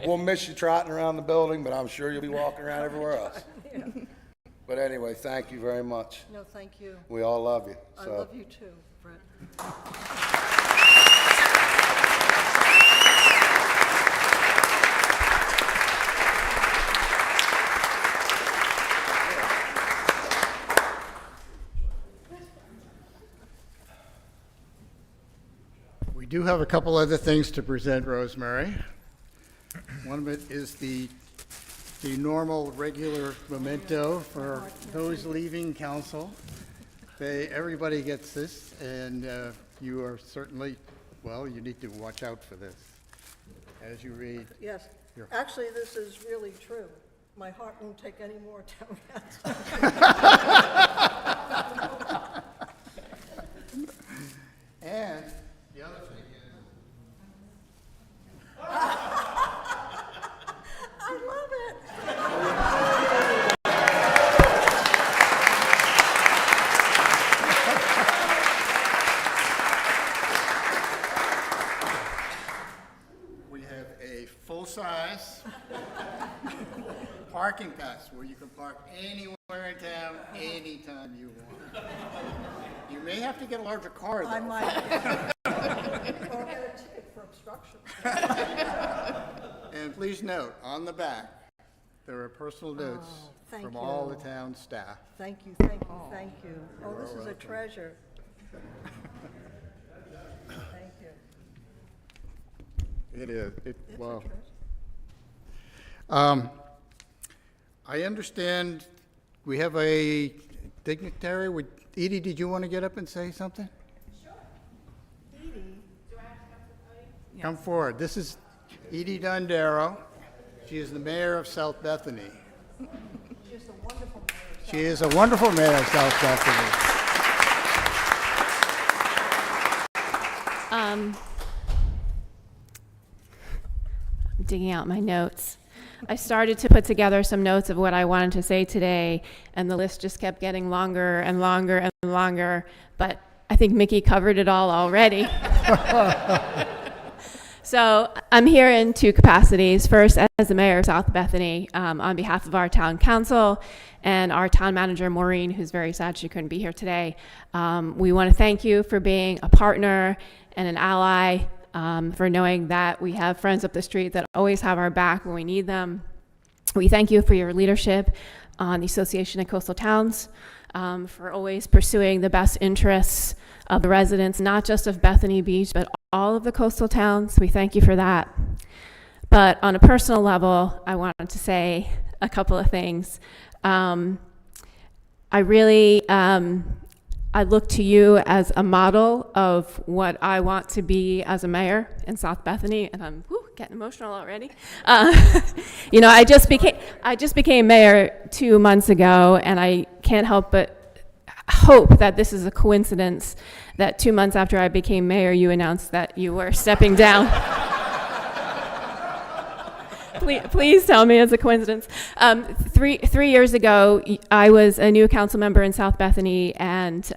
We'll miss you trotting around the building, but I'm sure you'll be walking around everywhere else. Yeah. But anyway, thank you very much. No, thank you. We all love you. I So. love you too, Brett. We do have a couple other things to present, Rosemary. One of it is the normal, regular memento for those leaving council. Everybody gets this, and you are certainly, well, you need to watch out for this as you read. Yes. Here. Actually, this is really true. My heart won't take any more town hats. And the other thing is, I love it. we have a full-size parking pass where you can park anywhere in town, anytime you want. You may have to get a larger car, though. I might. Or get a ticket for obstruction. And please note, on the back, There are personal notes thank from all the you. town staff. Thank you, thank you, thank you. Oh, this is a treasure. Thank you. It is, wow. I understand we have a dignitary. Edie, did you want to get up and say something? Sure. Edie. Come forward. This is Edie Dondero. She is the mayor of South Bethany. She is a wonderful mayor of South Bethany. I'm digging out my notes. I started to put together some notes of what I wanted to say today, and the list just kept getting longer and longer and longer, but I think Mickey covered it all already. So I'm here in two capacities. First, as the mayor of South Bethany, on behalf of our town council and our town manager, Maureen, who's very sad she couldn't be here today. We want to thank you for being a partner and an ally, for knowing that we have friends up the street that always have our back when we need them. We thank you for your leadership on the Association of Coastal Towns, for always pursuing the best interests of the residents, not just of Bethany Beach, but all of the coastal towns. We thank you for that. But on a personal level, I wanted to say a couple of things. I really, I look to you as a model of what I want to be as a mayor in South Bethany, and I'm getting emotional already. You know, I just became mayor 2 months ago, and I can't help but hope that this is a coincidence that 2 months after I became mayor, you announced that you were stepping down. Please tell me it's a coincidence. 3 years ago, I was a new council member in South Bethany, and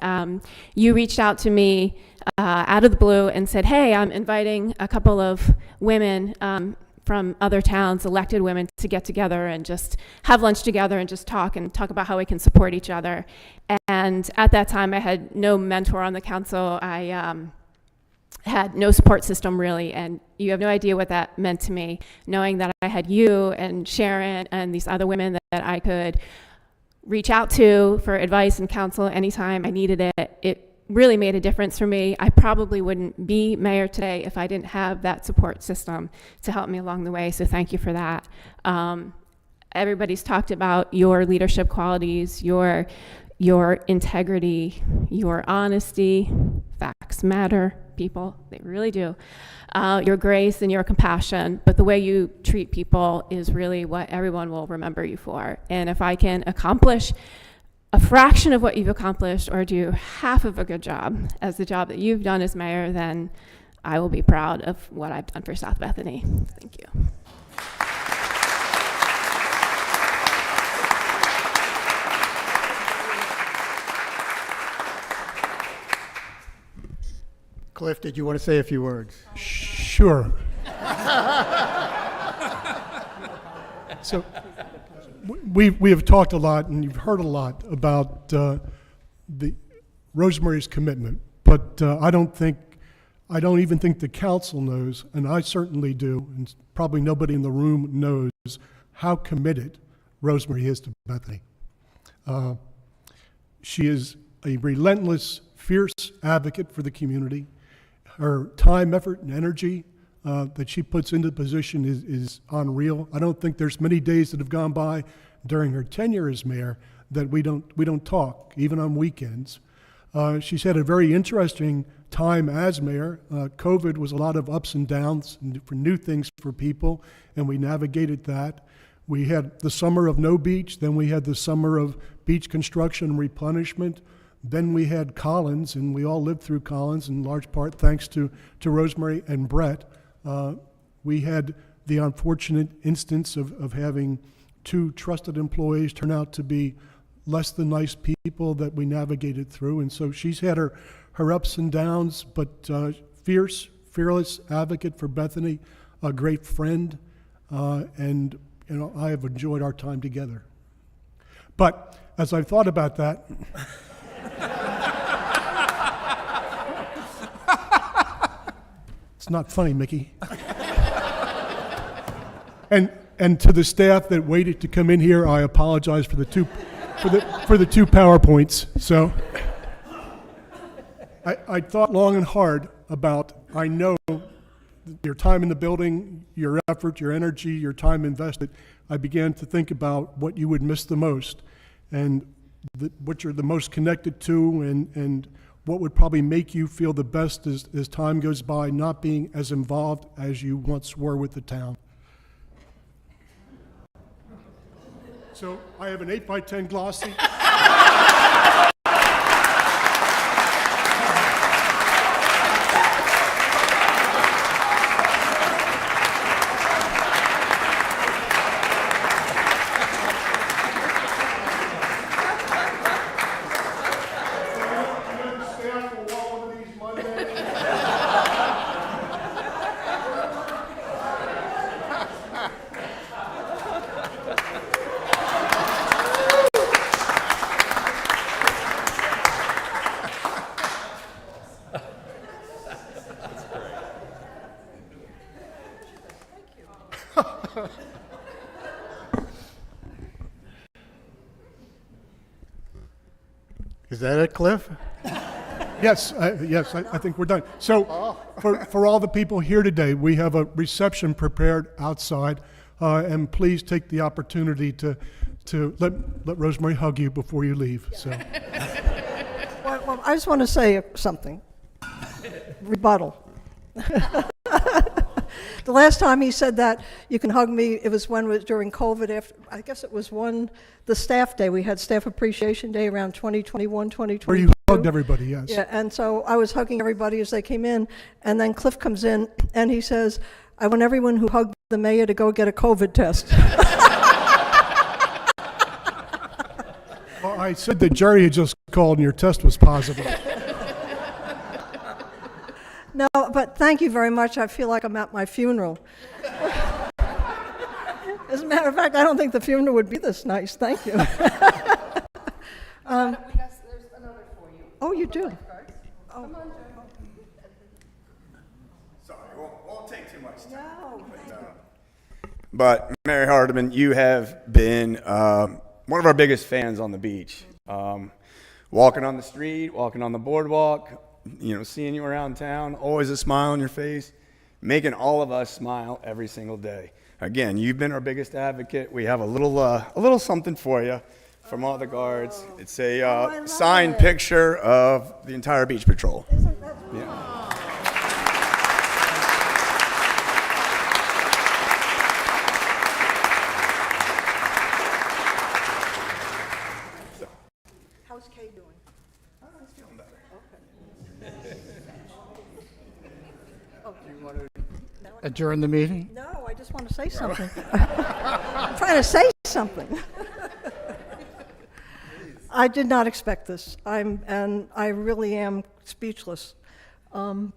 you reached out to me out of the blue and said, hey, I'm inviting a couple of women from other towns, elected women, to get together and just have lunch together and just talk about how we can support each other. And at that time, I had no mentor on the council. I had no support system, really, and you have no idea what that meant to me, knowing that I had you and Sharon and these other women that I could reach out to for advice and counsel anytime I needed it. It really made a difference for me. I probably wouldn't be mayor today if I didn't have that support system to help me along the way, so thank you for that. Everybody's talked about your leadership qualities, your integrity, your honesty. Facts matter, people, they really do. Your grace and your compassion, but the way you treat people is really what everyone will remember you for. And if I can accomplish a fraction of what you've accomplished or do half of a good job as the job that you've done as mayor, then I will be proud of what I've done for South Bethany. Thank you. Cliff, did you want to say a few words? Sure. So we have talked a lot, and you've heard a lot about the Rosemary's commitment, but I don't even think the council knows, and I certainly do, and probably nobody in the room knows how committed Rosemary is to Bethany. She is a relentless, fierce advocate for the community. Her time, effort, and energy that she puts into the position is unreal. I don't think there's many days that have gone by during her tenure as mayor that we don't talk, even on weekends. She's had a very interesting time as mayor. COVID was a lot of ups and downs for new things for people, and we navigated that. We had the summer of no beach, then we had the summer of beach construction and replenishment. Then we had Collins, and we all lived through Collins in large part thanks to Rosemary and Brett. We had the unfortunate instance of having 2 trusted employees turn out to be less than nice people that we navigated through. And so she's had her ups and downs, but fierce, fearless advocate for Bethany, a great friend, and I have enjoyed our time together. But as I've thought about that, it's not funny, Mickey. And And to the staff that waited to come in here, I apologize for the two PowerPoints. So I thought long and hard about, I know your time in the building, your effort, your energy, your time invested. I began to think about what you would miss the most and what you're the most connected to, and what would probably make you feel the best as time goes by, not being as involved as you once were with the town. So I have an 8x10 glossy. Is that it, Cliff? Yes, I think we're done. So for all the people here today, we have a reception prepared outside, and please take the opportunity to let Rosemary hug you before you leave. So. Well, I just want to say something. Rebuttal. The last time he said that, you can hug me, it was when it was during COVID. After, I guess it was the staff day. We had Staff Appreciation Day around 2021, 2022. Where you hugged everybody, yes. Yeah, and so I was hugging everybody as they came in, and then Cliff comes in, and he says, I want everyone who hugged the mayor to go get a COVID test. Well, I said that Jerry had just called and your test was positive. No, but thank you very much. I feel like I'm at my funeral. As a matter of fact, I don't think the funeral would be this nice. Thank you. There's another for you. Oh, you do? Come on, Joe. Sorry, won't take too much time. No. But Mary Hardiman, you have been one of our biggest fans on the beach. Walking on the street, walking on the boardwalk, seeing you around town, always a smile on your face, making all of us smile every single day. Again, you've been our biggest advocate. We have a little something for you from all the guards. It's a signed picture of the entire beach patrol. Isn't that Yeah. How's Kay doing? He's feeling better. Adjourn the meeting? No, I just want to say something. I'm trying to say something. I did not expect this. And I really am speechless. But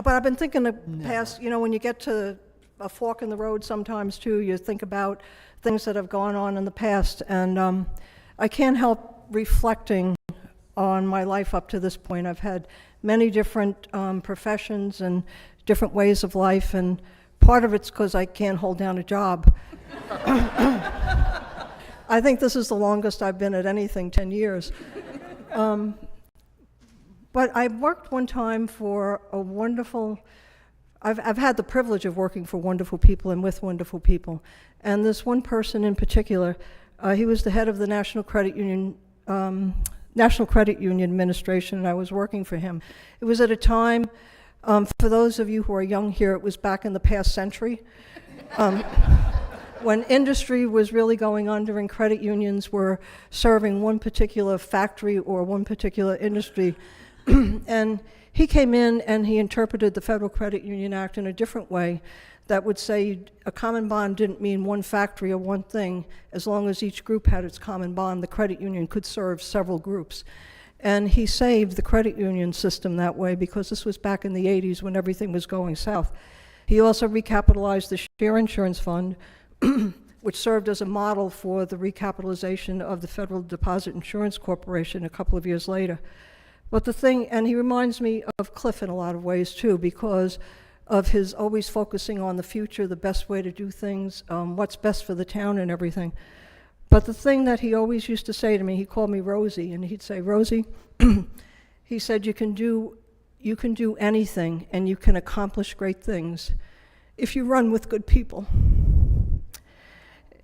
I've been thinking the past, when you get to a fork in the road sometimes too, you think about things that have gone on in the past. And I can't help reflecting on my life up to this point. I've had many different professions and different ways of life, and part of it's because I can't hold down a job. I think this is the longest I've been at anything, 10 years. But I worked one time for a wonderful, I've had the privilege of working for wonderful people and with wonderful people. And this one person in particular, he was the head of the National Credit Union Administration, and I was working for him. It was at a time, for those of you who are young here, it was back in the past century, when industry was really going under and credit unions were serving one particular factory or one particular industry. And he came in and he interpreted the Federal Credit Union Act in a different way that would say a common bond didn't mean one factory or one thing. As long as each group had its common bond, the credit union could serve several groups. And he saved the credit union system that way because this was back in the 80s when everything was going south. He also recapitalized the Share Insurance Fund, which served as a model for the recapitalization of the Federal Deposit Insurance Corporation a couple of years later. But the thing, and he reminds me of Cliff in a lot of ways too, because of his always focusing on the future, the best way to do things, what's best for the town and everything. But the thing that he always used to say to me, he called me Rosie, and he'd say, Rosie, he said, you can do anything and you can accomplish great things if you run with good people.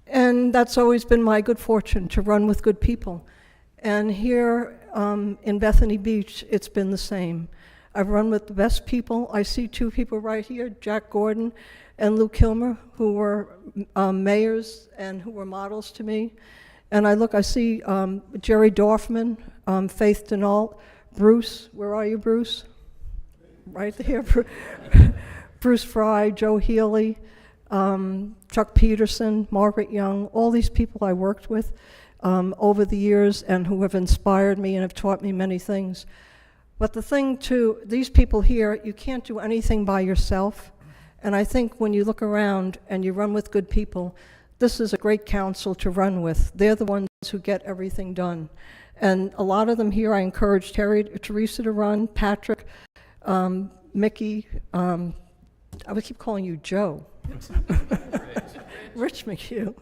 And that's always been my good fortune, to run with good people. And here in Bethany Beach, it's been the same. I've run with the best people. I see two people right here, Jack Gordon and Lou Kilmer, who were mayors and who were models to me. And I see Jerry Dorfman, Faith Denault, Bruce, where are you, Bruce? Right there. Bruce Fry, Joe Healy, Chuck Peterson, Margaret Young, all these people I worked with over the years and who have inspired me and have taught me many things. But the thing too, these people here, you can't do anything by yourself. And I think when you look around and you run with good people, this is a great council to run with. They're the ones who get everything done. And a lot of them here, I encourage Teresa to run, Patrick, Mickey, I would keep calling you Joe. Rich McHugh.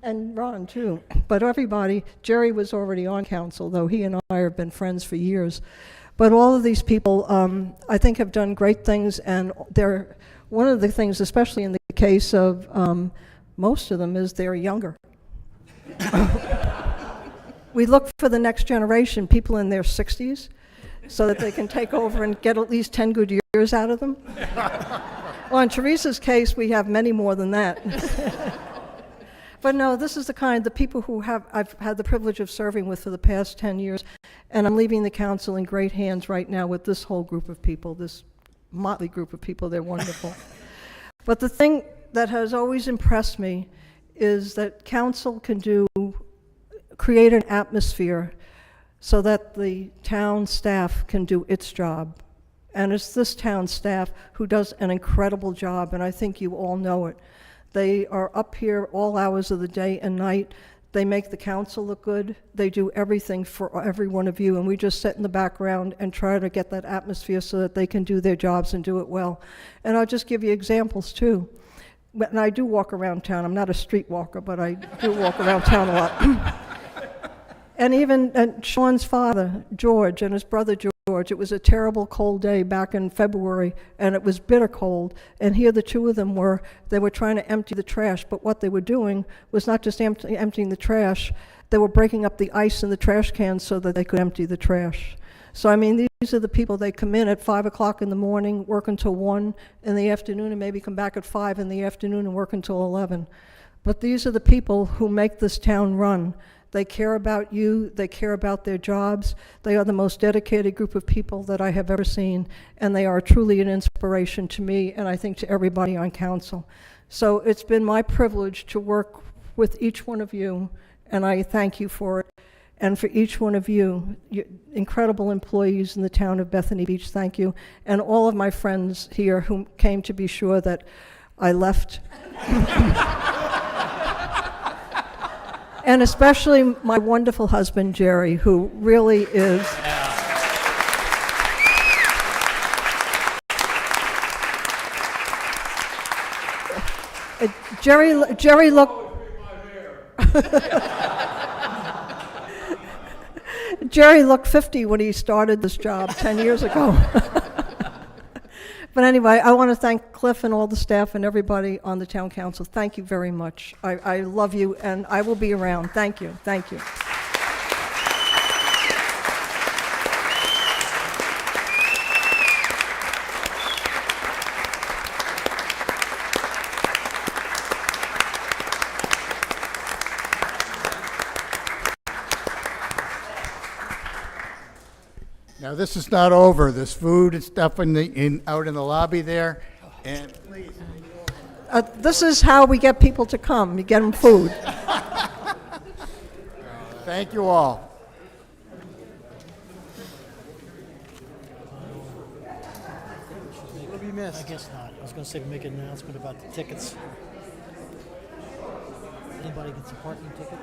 And Ron too. But everybody, Jerry was already on council, though he and I have been friends for years. But all of these people, I think, have done great things, and they're, one of the things, especially in the case of most of them, is they're younger. We look for the next generation, people in their 60s, so that they can take over and get at least 10 good years out of them. Well, in Teresa's case, we have many more than that. But no, this is the people who I've had the privilege of serving with for the past 10 years, and I'm leaving the council in great hands right now with this whole group of people, this motley group of people. They're wonderful. But the thing that has always impressed me is that council can create an atmosphere so that the town staff can do its job. And it's this town staff who does an incredible job, and I think you all know it. They are up here all hours of the day and night. They make the council look good. They do everything for every one of you, and we just sit in the background and try to get that atmosphere so that they can do their jobs and do it well. And I'll just give you examples too. And I do walk around town. I'm not a street walker, but I do walk around town a lot. And even Sean's father, George, and his brother George, it was a terrible cold day back in February, and it was bitter cold. And here the two of them were trying to empty the trash, but what they were doing was not just emptying the trash, they were breaking up the ice in the trash cans so that they could empty the trash. So, I mean, these are the people, they come in at 5 o'clock in the morning, work until 1 in the afternoon, and maybe come back at 5 in the afternoon and work until 11. But these are the people who make this town run. They care about you, they care about their jobs. They are the most dedicated group of people that I have ever seen, and they are truly an inspiration to me, and I think to everybody on council. So it's been my privilege to work with each one of you, and I thank you for it. And for each one of you, incredible employees in the town of Bethany Beach, thank you. And all of my friends here who came to be sure that I left. And especially my wonderful husband, Jerry, who really is... Jerry looked... Jerry looked 50 when he started this job 10 years ago. But anyway, I want to thank Cliff and all the staff and everybody on the town council. Thank you very much. I love you, and I will be around. Thank you. Thank you. Now, this is not over. There's food and stuff out in the lobby there, and please. This is how we get people to come. You get them food. Thank you all. What have you missed? I guess not. I was going to say to make an announcement about the tickets. Anybody gets a parking ticket?